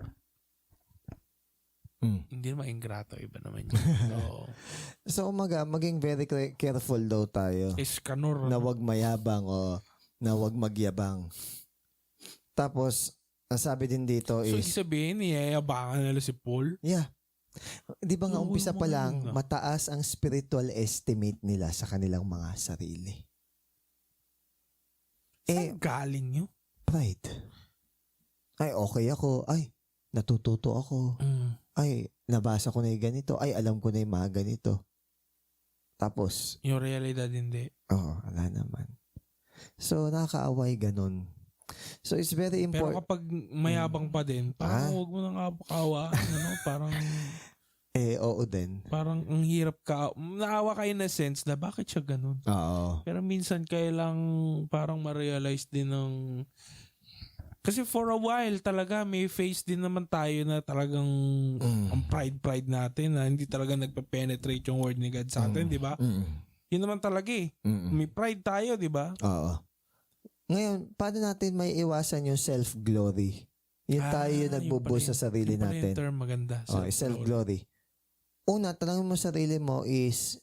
Hindi naman ingrato. Iba naman yun. So umaga, maging very careful daw tayo. Iskanor. Na wag mayabang o na wag magyabang. Tapos, nasabi din dito so, is... So, sabihin, yayabangan nila si Paul? Yeah. Di ba nga umpisa pa lang, mataas ang spiritual estimate nila sa kanilang mga sarili. Saan galing yun? Pride. Ay, okay ako. Ay, natututo ako. Ay, nabasa ko na yung ganito. Ay, alam ko na yung mga ganito. Tapos, yung realidad hindi. Wala naman. So, nakakaaway ganun. So, it's very important. Pero kapag mayabang pa din, parang huwag mo nang kawaan. Parang... Oo din. Parang ang hirap ka. Naawa kayo na sense na bakit siya ganun. Oo. Pero minsan kailang parang ma-realize din ng... Kasi for a while talaga may face din naman tayo na talagang ang pride natin na hindi talaga nagpe-penetrate yung word ni God sa atin, di ba? Yun naman talaga eh. May pride tayo, di ba? Oo. Ngayon, paano natin may iwasan yung self-glory? Yung tayo yung nagbubuo sa sarili natin. Yung term maganda. Self-glory. Una, tanongin mo sarili mo is,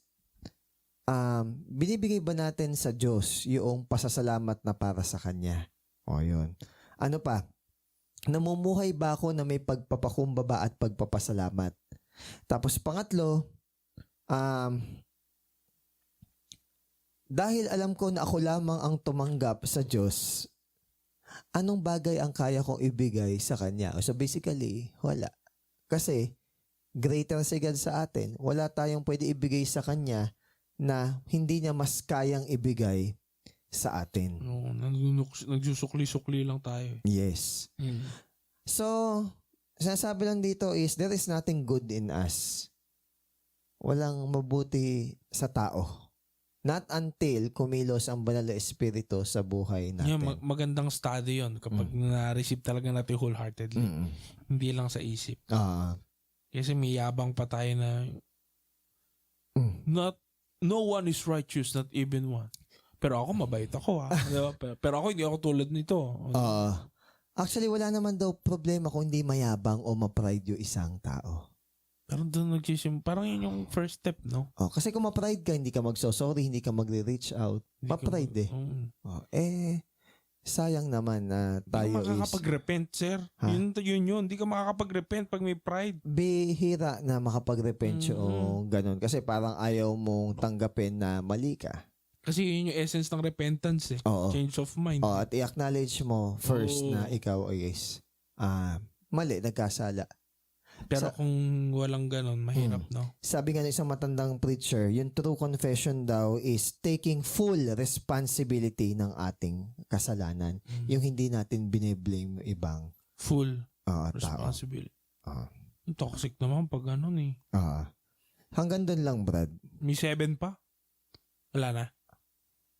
binibigay ba natin sa Diyos yung pasasalamat na para sa Kanya? Yun. Ano pa? Namumuhay ba ako na may pagpapakumbaba at pagpapasalamat? Tapos pangatlo, dahil alam ko na ako lamang ang tumanggap sa Diyos, anong bagay ang kaya kong ibigay sa Kanya? So basically, wala. Kasi, greater si God sa atin. Wala tayong pwede ibigay sa Kanya na hindi niya mas kayang ibigay sa atin. No, nagsusukli-sukli lang tayo. Yes. So, sinasabi lang dito is, there is nothing good in us. Walang mabuti sa tao. Not until kumilos ang banal na espiritu sa buhay natin. Yeah, magandang study yon kapag na-receive talaga natin wholeheartedly. Hindi lang sa isip. Kasi may yabang pa tayo na no one is righteous, not even one. Pero ako mabait ako diba? Pero ako hindi ako tulad nito. Actually, wala naman daw problema kung hindi mayabang o ma-pride yung isang tao. Pero doon parang yun yung first step, no? Kasi kung ma-pride ka, hindi ka magso-sorry, hindi ka magre-reach out. Pa-pride sayang naman na tayo hindi ka makakapag-repent, sir. Yun. Hindi ka makakapag-repent pag may pride. Bihira na makapag-repent yung ganun. Kasi parang ayaw mong tanggapin na mali ka. Kasi yun yung essence ng repentance eh. Change of mind. At i-acknowledge mo first na ikaw is mali, nagkasala. Pero kung walang ganun, mahirap, no? Sabi nga ng isang matandang preacher, yung true confession daw is taking full responsibility ng ating kasalanan. Yung hindi natin bine-blame yung ibang full responsibility. Toxic naman pag ganun eh. Hanggang doon lang, Brad. May 7 pa? Wala na?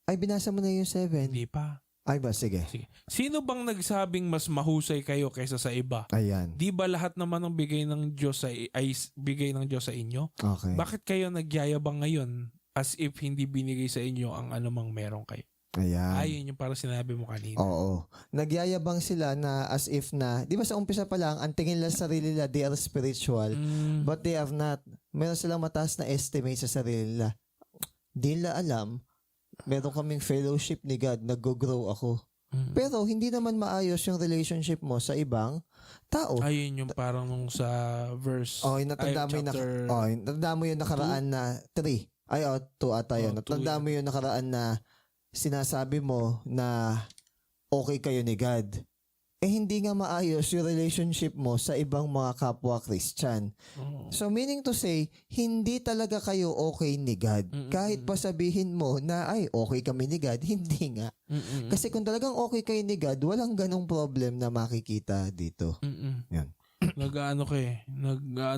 Ay, binasa mo na yung 7. Hindi pa. Ay ba? Sige. Sino bang nagsabing mas mahusay kayo kaysa sa iba? Ayan. Di ba lahat naman ng bigay ng Diyos ay bigay ng Diyos sa inyo? Okay. Bakit kayo nagyayabang ngayon as if hindi binigay sa inyo ang anumang meron kayo? Ayan. Ayun yung parang sinabi mo kanina. Oo. Nagyayabang sila na as if na, di ba sa umpisa pa lang, ang tingin lang sa sarili nila, they are spiritual, but they are not. Meron silang mataas na estimate sa sarili nila. Di nila alam, meron kaming fellowship ni God, nag-grow ako. Pero hindi naman maayos yung relationship mo sa ibang tao. Ayun yung parang nung sa verse. Natanda mo yung nakaraan na 3. 2 ata yun. Natanda mo yung nakaraan na sinasabi mo na okay kayo ni God. Hindi nga maayos yung relationship mo sa ibang mga kapwa Christian. So meaning to say, hindi talaga kayo okay ni God. Kahit pa sabihin mo na ay okay kami ni God, hindi nga. Kasi kung talagang okay kayo ni God, walang ganong problem na makikita dito. Yan. Nag-ano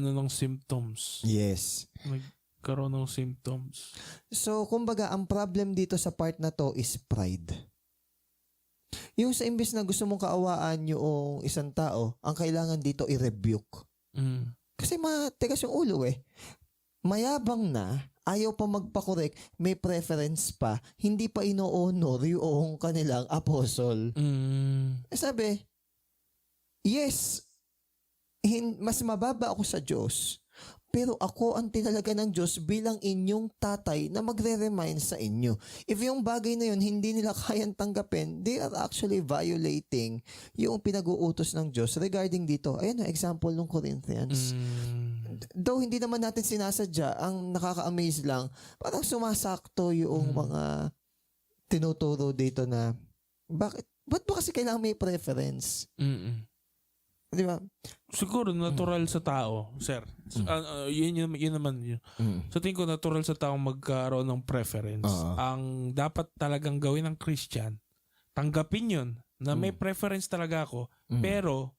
ng symptoms. Yes. Nagkaroon ng symptoms. So kumbaga, ang problem dito sa part na to is pride. Yung sa imbis na gusto mong kaawaan yung isang tao, ang kailangan dito i-rebuke. Kasi matigas yung ulo eh. Mayabang na, ayaw pa magpakorek, may preference pa, hindi pa ino-honor yung kanilang apostle. Sabi, yes, mas mababa ako sa Diyos, pero ako ang tinalaga ng Diyos bilang inyong tatay na magre-remind sa inyo. If yung bagay na yun hindi nila kayang tanggapin, they are actually violating yung pinag-uutos ng Diyos regarding dito. Ayan na, example ng Corinthians. Though hindi naman natin sinasadya, ang nakaka-amaze lang, parang sumasakto yung mga tinuturo dito na, ba't ba kasi kailangan may preference? Di ba? Siguro natural sa tao, sir. Yun naman yun. So tingin ko natural sa tao magkaroon ng preference. Ang dapat talagang gawin ng Christian, tanggapin yun na may preference talaga ako, pero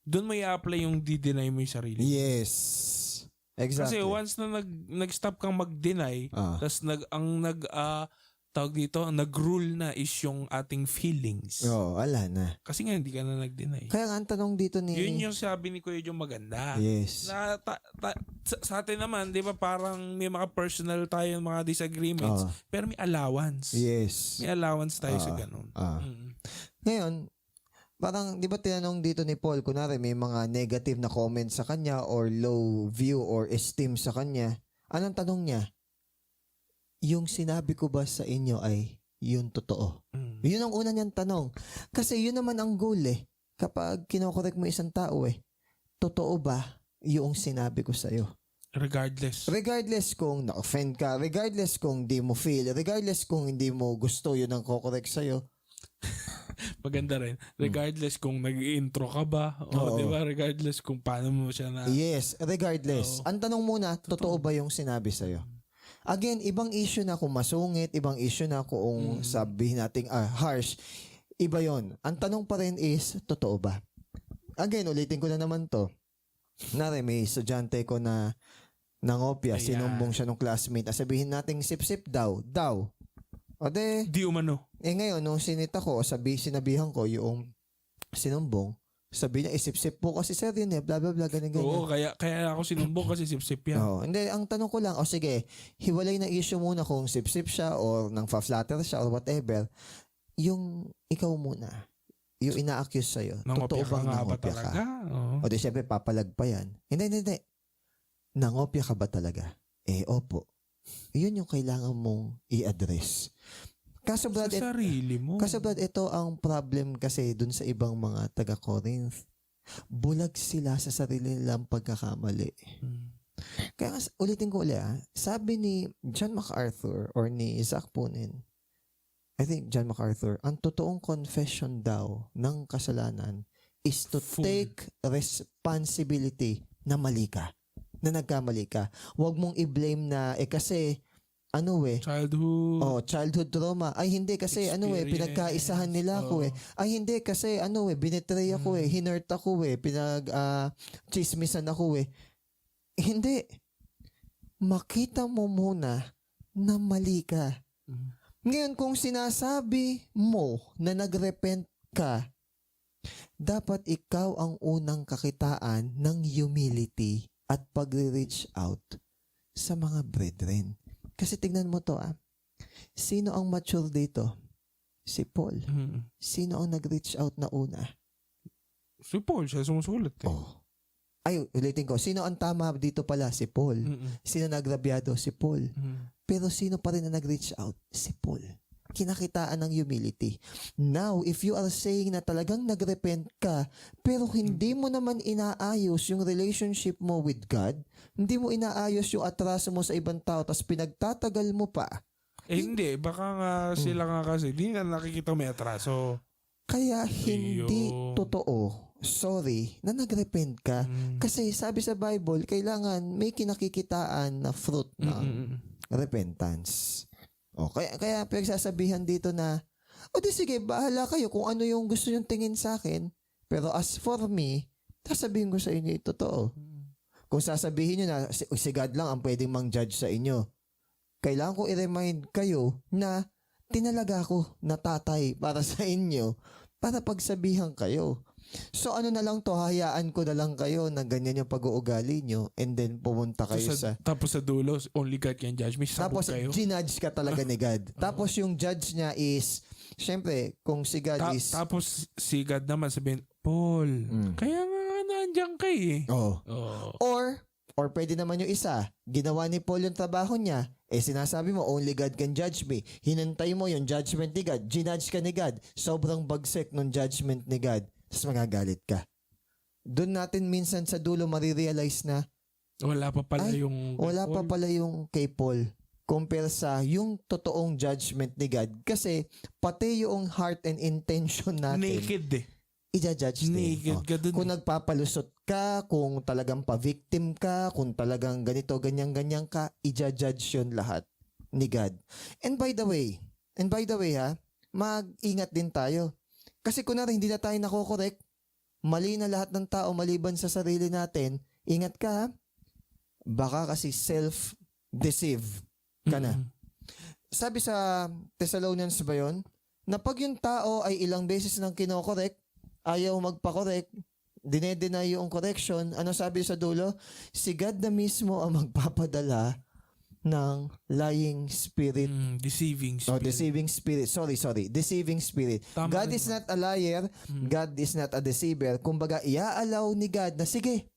doon mo i-apply yung di-deny mo yung sarili. Yes. Exactly. Kasi once na nag-stop kang mag-deny, tas tawag dito, nag-rule na is yung ating feelings. Wala na. Kasi nga hindi ka na nag-deny. Kaya nga ang tanong dito ni... Yun yung sabi ni Kuya Jong maganda. Yes. Na sa atin naman, di ba parang may mga personal tayo, mga disagreements, pero may allowance. Yes. May allowance tayo sa ganun. Ngayon, parang, di ba tinanong dito ni Paul, kunwari may mga negative na comments sa kanya or low view or esteem sa kanya. Anong tanong niya? Yung sinabi ko ba sa inyo ay yun totoo? Yun ang una niyang tanong. Kasi yun naman ang goal eh. Kapag kinokorek mo isang tao totoo ba yung sinabi ko sa'yo? Regardless. Regardless kung na-offend ka, regardless kung di mo feel, regardless kung hindi mo gusto yun ang kokorek sa'yo. Maganda rin. Regardless kung nag-intro ka ba, o di ba? Regardless kung paano mo siya na... Yes, regardless. Ang tanong muna, totoo ba yung sinabi sa'yo? Again, ibang issue na kung masungit, ibang issue na kung sabihin nating harsh. Iba yon. Ang tanong pa rin is, totoo ba? Again, ulitin ko na naman to. Nari, may estudyante ko na nangopya, sinumbong siya ng classmate. Sabihin nating sip-sip daw. O de, di umano. Ngayon, nung sinita ko, sinabihan ko yung sinumbong, sabi niya, isip-sip po kasi sir yun blah blah blah, ganyan. Oo, kaya ako sinumbong kasi sip-sip yan. Hindi, ang tanong ko lang, sige, hiwalay na issue muna kung sip-sip siya or nang fa-flatter siya or whatever. Yung ikaw muna, yung ina-accuse sa'yo, totoo bang nangopya ka? O di syempre, papalag pa yan. Hindi. Nangopya ka ba talaga? Opo. Yun yung kailangan mong i-address. Kaso Brad, sa sarili mo. Kaso Brad, ito ang problem kasi dun sa ibang mga taga-Corinth. Bulag sila sa sarili nilang pagkakamali. Kaya ulitin ko ulit, sabi ni John MacArthur or ni Zach Punin, I think John MacArthur, ang totoong confession daw ng kasalanan is to take responsibility na mali ka, na nagkamali ka. Huwag mong i-blame na kasi childhood trauma. Ay hindi kasi pinagkaisahan nila ako Ay hindi kasi binetray ako hinurt ako chismisan ako Hindi. Makita mo muna na mali ka. Ngayon kung sinasabi mo na nagrepent ka, dapat ikaw ang unang kakitaan ng humility at pag-reach out sa mga brethren. Kasi tignan mo to Sino ang mature dito? Si Paul. Sino ang nag-reach out na una? Si Paul, siya sumusulat Ay, ulitin ko. Sino ang tama dito pala? Si Paul. Sino nagrabyado? Si Paul. Pero sino pa rin na nag-reach out? Si Paul. Kinakitaan ng humility. Now, if you are saying na talagang nagrepent ka, pero hindi mo naman inaayos yung relationship mo with God, hindi mo inaayos yung atraso mo sa ibang tao, tapos pinagtatagal mo pa. Hindi. Baka nga sila nga kasi, di nga nakikita may atraso. Kaya hindi totoo, sorry, na nagrepent ka. Kasi sabi sa Bible, kailangan may kinakikitaan na fruit ng repentance. Kaya pinagsasabihan dito na, di sige, bahala kayo kung ano yung gusto nyong tingin sa akin. Pero as for me, sasabihin ko sa inyo totoo. Kung sasabihin nyo na si God lang ang pwedeng mang-judge sa inyo, kailangan ko i-remind kayo na tinalaga ko na tatay para sa inyo para pagsabihan kayo. So ano na lang to, hayaan ko na lang kayo na ganyan yung pag-uugali nyo and then pumunta kayo Tapos sa dulo, only God can judge me. Sabog tapos kayo. ginudge ka talaga ni God. Tapos yung judge niya is, syempre, kung si God is... Tapos si God naman sabihin, Paul, kaya nga nandiyan ka Or pwede naman yung isa, ginawa ni Paul yung trabaho niya, sinasabi mo, only God can judge me. Hinantay mo yung judgment ni God. Ginudge ka ni God. Sobrang bagsik ng judgment ni God. Tapos magagalit ka. Doon natin minsan sa dulo marirealize na wala pa pala yung kay Paul compare sa yung totoong judgment ni God. Kasi pati yung heart and intention natin naked i-judge din. Naked ka dun. Kung nagpapalusot ka, kung talagang pa-victim ka, kung talagang ganito, ganyan ka, i-judge yun lahat ni God. And by the way mag-ingat din tayo. Kasi kunwari hindi na tayo nakokorek, mali na lahat ng tao maliban sa sarili natin, ingat ka baka kasi self-deceive ka na. Sabi sa Thessalonians ba yun? Na pag yung tao ay ilang beses nang kinokorek, ayaw magpakorek, dinedeny yung correction, ano sabi sa dulo? Si God na mismo ang magpapadala ng lying spirit. Deceiving Oh, spirit. deceiving spirit. Sorry. Deceiving spirit. Tama God rin is naman. not a liar. God is not a deceiver. Kumbaga, i-allow ni God na, sige,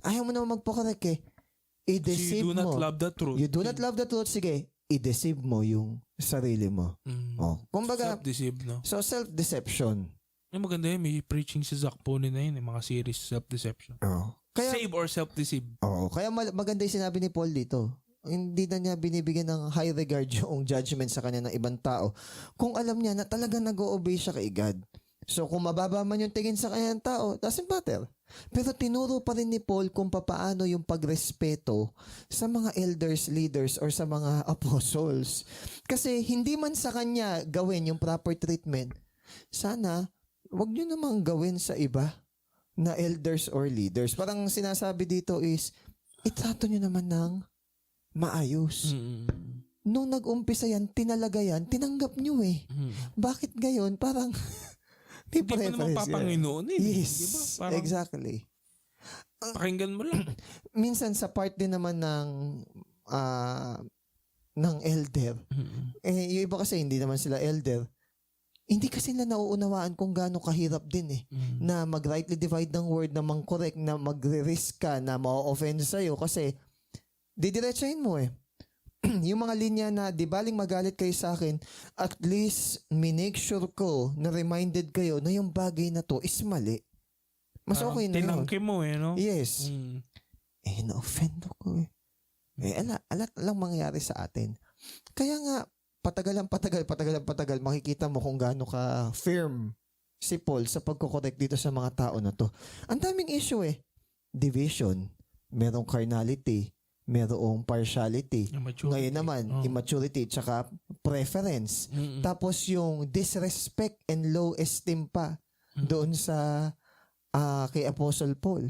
ayaw mo naman magpakorek eh. So I-deceive you do not mo. love the truth. You do not love the truth. Sige, i-deceive mo yung sarili mo. Oh, kumbaga, Self-deceive, no? so self-deception. Yung maganda yun, may preaching si Zach Pony na yun, yung mga series, self-deception. Oh. Kaya, Save or self-deceive. kaya maganda yung sinabi ni Paul dito. Hindi na niya binibigyan ng high regard yung judgment sa kanya ng ibang tao. Kung alam niya na talagang nag-o-obey siya kay God. So kung mababa man yung tingin sa kanya ng tao, doesn't matter. Pero tinuro pa rin ni Paul kung papaano yung pagrespeto sa mga elders, leaders, or sa mga apostles. Kasi hindi man sa kanya gawin yung proper treatment, sana wag nyo namang gawin sa iba na elders or leaders. Parang sinasabi dito is, itrato nyo naman ng maayos. Nung nag-umpisa yan, tinalaga yan, tinanggap nyo eh. Bakit ngayon? Parang Hindi pa naman papanginoon eh. Yes, Diba? Parang exactly. pakinggan mo lang. Minsan sa part din naman ng elder, yung iba kasi hindi naman sila elder, hindi kasi nila nauunawaan kung gaano kahirap din eh. Na mag-rightly divide ng word, na mang-correct, na magre-risk ka, na ma-offend sa'yo kasi didiretsahin mo eh. Yung mga linya na di baling magalit kayo sa akin, at least minake sure ko na reminded kayo na yung bagay na to is mali. Mas Parang okay na yun. tinangke mo eh, no? Yes. Na-offend ako eh. Alat lang mangyari sa atin. Kaya nga, patagal, makikita mo kung gaano ka firm si Paul sa pagkokorek dito sa mga tao na to. Ang daming issue eh. Division, merong carnality, merong partiality. Ngayon naman, immaturity, tsaka preference. Tapos yung disrespect and low esteem pa doon sa kay Apostle Paul.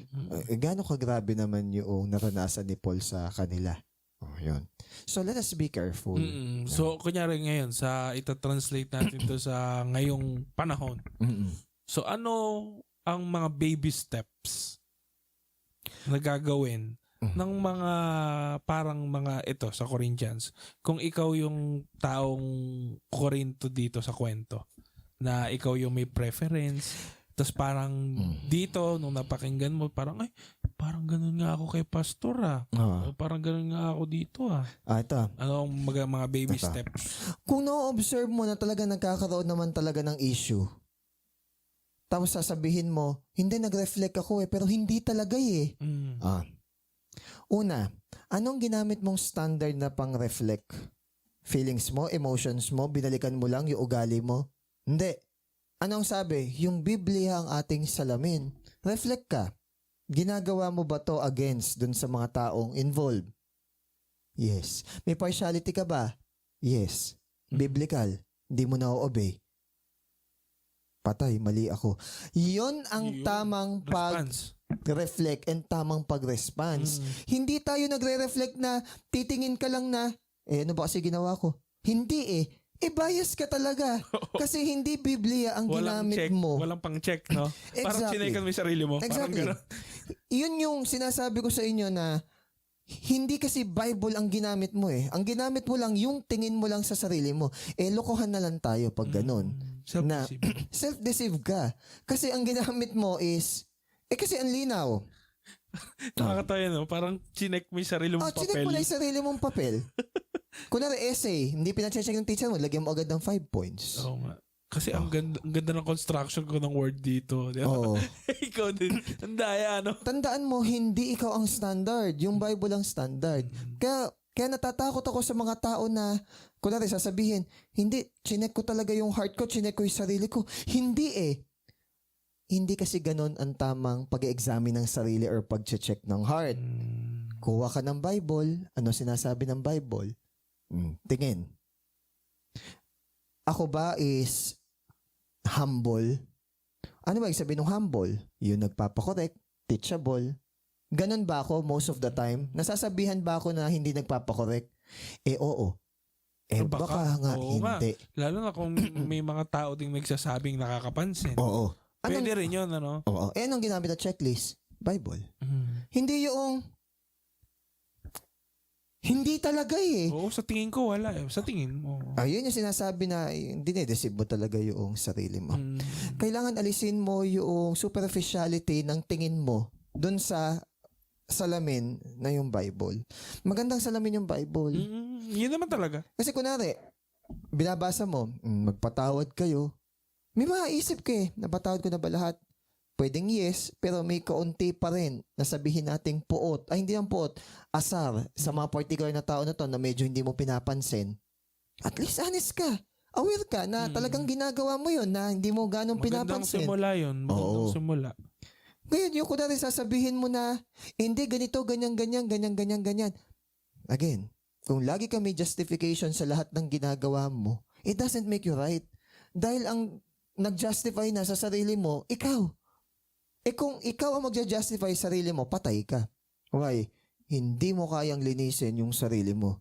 Gaano kagrabe naman yung naranasan ni Paul sa kanila. Yun. So let us be careful. So kunyari ngayon, ita-translate natin to sa ngayong panahon. So ano ang mga baby steps na gagawin ng mga parang mga ito sa Corinthians, kung ikaw yung taong Korinto dito sa kwento, na ikaw yung may preference, tapos parang dito nung napakinggan mo, parang parang ganun nga ako kay pastor o parang ganun nga ako dito Ito. ano ang mga baby steps? Kung na-observe mo na talaga nagkakaroon naman talaga ng issue, tapos sasabihin mo, hindi, nag-reflect ako pero hindi talaga eh. Una, anong ginamit mong standard na pang-reflect? Feelings mo, emotions mo, binalikan mo lang yung ugali mo? Hindi. Anong sabi? Yung Biblia ang ating salamin. Reflect ka. Ginagawa mo ba to against dun sa mga taong involved? Yes. May partiality ka ba? Yes. Biblical. Hindi mo na-obey. Patay, mali ako. Yun ang tamang pag-reflect and tamang pag-response. Hindi tayo nagre-reflect na titingin ka lang na, ano ba kasi ginawa ko? Hindi eh. Bias ka talaga. Kasi hindi Biblia ang ginamit mo. Walang pang-check, no? Parang chinekan mo yung sarili mo. Exactly. Parang yun yung sinasabi ko sa inyo na hindi kasi Bible ang ginamit mo eh. Ang ginamit mo lang yung tingin mo lang sa sarili mo. Lokohan na lang tayo pag ganun. Self-deceive ka. Kasi ang ginamit mo is, kasi ang linaw. Nakakatawa no? Parang chinek mo yung sarili mong papel. Chinek mo lang yung sarili mong papel. Kunwari essay, hindi pinacheck ng teacher mo, lagyan mo agad ng 5 points. Oo nga. Kasi ang ganda ng construction ko ng word dito. Oo. Ikaw din. Ang daya, no? Tandaan mo, hindi ikaw ang standard. Yung Bible ang standard. Kaya natatakot ako sa mga tao na, kunwari sasabihin, hindi, chinek ko talaga yung heart ko, chinek ko yung sarili ko. Hindi eh. Hindi kasi ganun ang tamang pag-examine ng sarili or pag-check ng heart. Kuha ka ng Bible, ano sinasabi ng Bible? Tingin. Ako ba is humble? Ano ba ibig sabihin ng humble? Yung nagpapakorek, teachable, Ganon ba ako most of the time? Nasasabihan ba ako na hindi nagpapakorek? Oo. Baka nga oo hindi. Lalo na kung may mga tao ding nagsasabing nakakapansin. Oo. Pwede rin yun, ano? Oo. Anong ginamit na checklist? Bible. Hindi yung hindi talaga eh. Oo, sa tingin ko wala eh. Sa tingin mo. Ayun yung sinasabi na dinedeceive mo talaga yung sarili mo. Kailangan alisin mo yung superficiality ng tingin mo dun sa salamin na yung Bible. Magandang salamin yung Bible. Yun naman talaga. Kasi kunwari, binabasa mo, magpatawad kayo. May maisip ka eh, napatawad ko na ba lahat? Pwedeng yes, pero may kaunti pa rin na sabihin nating puot. Ay, hindi ang puot. Asar sa mga particular na tao na to na medyo hindi mo pinapansin. At least honest ka. Aware ka na talagang ginagawa mo yun na hindi mo ganong pinapansin. Magandang simula yun. Magandang simula. Ngayon, yung kunwari sasabihin mo na, hindi, ganito, ganyan. Again, kung lagi ka may justification sa lahat ng ginagawa mo, it doesn't make you right. Dahil ang nag-justify na sa sarili mo, ikaw. Kung ikaw ang magja-justify sa sarili mo, patay ka. Why? Hindi mo kayang linisin yung sarili mo.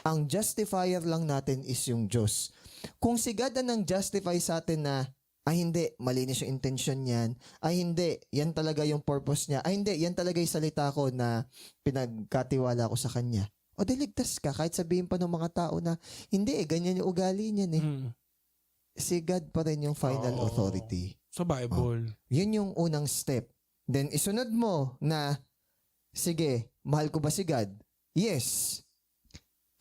Ang justifier lang natin is yung Diyos. Kung si God ang justify sa atin na, ay hindi, malinis yung intention niyan, ay hindi, yan talaga yung purpose niya, ay hindi, yan talaga yung salita ko na pinagkatiwala ko sa Kanya. O diligtas ka, kahit sabihin pa ng mga tao na, hindi ganyan yung ugali niyan eh. Si God pa rin yung final authority. Sa Bible. Yun yung unang step. Then, isunod mo na, sige, mahal ko ba si God? Yes.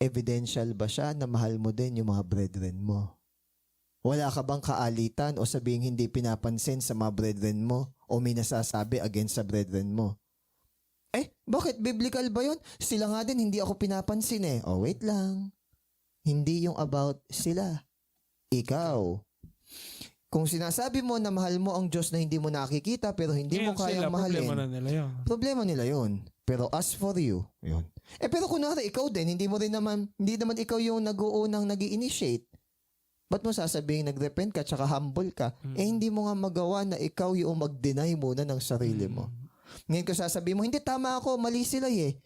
Evidential ba siya na mahal mo din yung mga brethren mo? Wala ka bang kaalitan o sabihing hindi pinapansin sa mga brethren mo o may nasasabi against sa brethren mo? Bakit? Biblical ba yun? Sila nga din, hindi ako pinapansin eh. Wait lang. Hindi yung about sila. Ikaw. Kung sinasabi mo na mahal mo ang Diyos na hindi mo nakikita pero hindi mo kayang mahalin, problema nila yun. Pero as for you, yun. Pero kunwari ikaw din, hindi naman ikaw yung nag-uunang nag-i-initiate. Ba't mo sasabihin nag-repent ka tsaka humble ka? Hindi mo nga magawa na ikaw yung mag-deny muna ng sarili mo. Ngayon ko sasabihin mo, hindi tama ako, mali sila eh.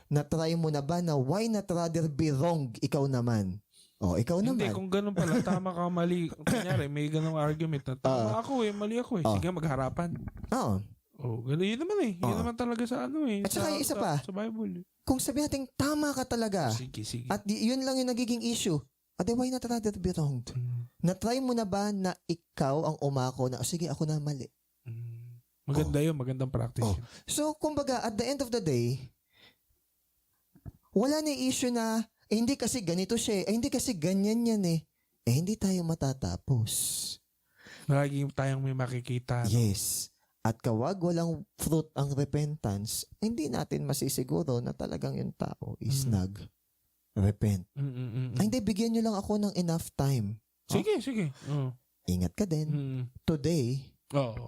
Na-try mo na ba na why not rather be wrong ikaw naman? Ikaw naman. Hindi, kung ganun pala, tama ka, mali. Kunyari, may ganung argument na tama ako eh, mali ako eh. Sige, magharapan. Ganun. Yun naman eh. Yun naman talaga sa ano eh. At saka yung isa pa. Sa Bible. Kung sabi natin, tama ka talaga. Sige. At yun lang yung nagiging issue. Why not rather be wronged? Na-try mo na ba na ikaw ang umako na, sige, ako na mali? Maganda yun. Magandang practice yun. So, kumbaga, at the end of the day, wala na issue na, hindi kasi ganito siya hindi kasi ganyan yan hindi tayo matatapos. Laging tayong may makikita. Yes. At kawag walang fruit ang repentance, hindi natin masisiguro na talagang yung tao is nag-repent. Hindi, bigyan nyo lang ako ng enough time. Sige. Ingat ka din. Today,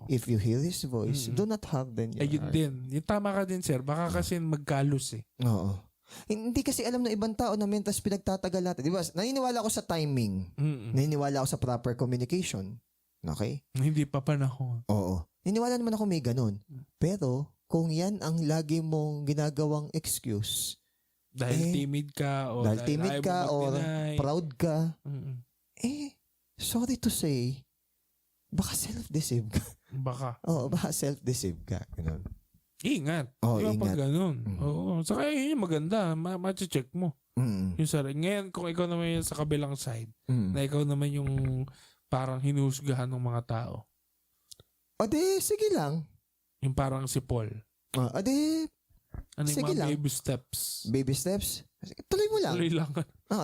if you hear His voice, do not harden your heart. Ayun din. Yung tama ka din, sir. Baka kasi magkalos Oo. Hindi kasi alam ng ibang tao na mentas pinagtatagal natin. Di ba? Naniniwala ako sa timing. Naniniwala ako sa proper communication. Okay? Hindi pa panahon. Oo. Naniniwala naman ako may ganun. Pero, kung yan ang lagi mong ginagawang excuse, dahil timid ka o proud ka, sorry to say, baka self-deceive ka. Baka self-deceive ka. Ganun. Ingat. Ingat. Pag ganun. Saka yun yung maganda. Ma-check mo. Yung sarili. Ngayon, kung ikaw naman yung sa kabilang side, na ikaw naman yung parang hinusgahan ng mga tao. Sige lang. Yung parang si Paul. Ano yung mga baby steps? Baby steps? Tuloy mo lang.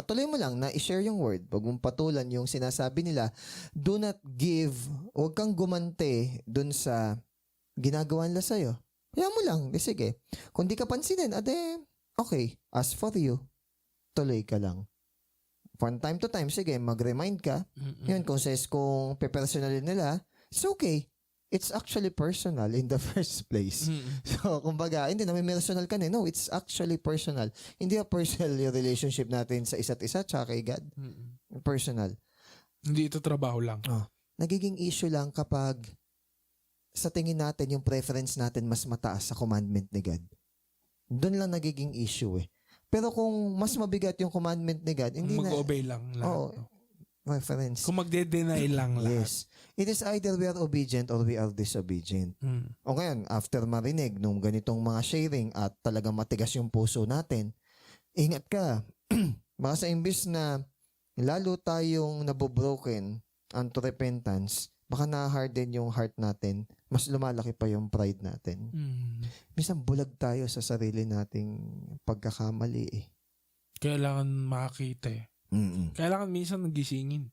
Tuloy mo lang na i-share yung word. Huwag mong patulan yung sinasabi nila. Do not give. Huwag kang gumante dun sa ginagawa nila sa'yo. Kaya mo lang. Sige. Kung di ka pansinin, okay. As for you, tuloy ka lang. From time to time, sige, mag-remind ka. Yun, kung pe-personalin nila, it's okay. It's actually personal in the first place. So, kumbaga, hindi na may personal ka na. No, it's actually personal. Hindi personal yung relationship natin sa isa't isa tsaka kay God. Personal. Hindi ito trabaho lang. Nagiging issue lang kapag sa tingin natin, yung preference natin mas mataas sa commandment ni God. Doon lang nagiging issue eh. Pero kung mas mabigat yung commandment ni God, hindi na... Mag-obey lang lahat. Oo, reference. Kung magde-deny lang lahat. Yes. It is either we are obedient or we are disobedient. O ngayon, after marinig nung ganitong mga sharing at talagang matigas yung puso natin, ingat ka. Baka sa imbis na lalo tayong nabobroken unto repentance, baka na-harden yung heart natin, mas lumalaki pa yung pride natin. Minsan bulag tayo sa sarili nating pagkakamali eh. Kailangan makakita eh. Kailangan minsan nagisingin.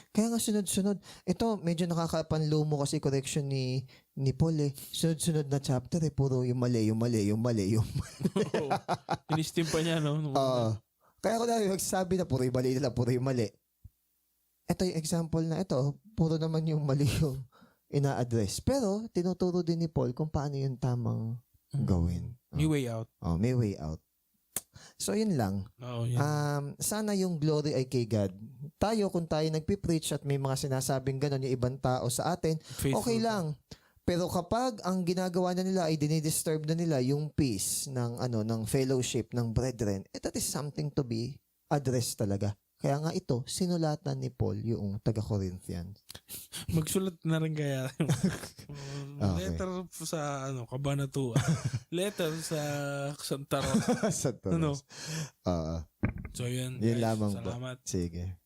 Kaya nga sunod-sunod. Ito, medyo nakakapanlumo kasi correction ni Paul eh. Sunod-sunod na chapter eh. Puro yung mali. Inistim pa niya, no? Kaya ko na magsasabi na puro yung mali nila, puro yung mali. Ito yung example na ito, puro naman yung mali yung ina-address. Pero, tinuturo din ni Paul kung paano yung tamang gawin. May way out. May way out. So, yun lang. Sana yung glory ay kay God. Tayo, kung tayo nagpipreach at may mga sinasabing gano'n yung ibang tao sa atin, Faithful. Okay lang. Pero kapag ang ginagawa na nila ay dinidisturb na nila yung peace ng fellowship ng brethren, that is something to be addressed talaga. Kaya nga ito, sinulatan ni Paul yung taga-Corinthians. Magsulat na rin kaya. Letter sa Kabanatuan. Letter sa Santa Rosa. Sa Toros. So yun. Yun Guys, lamang salamat. po. Sige.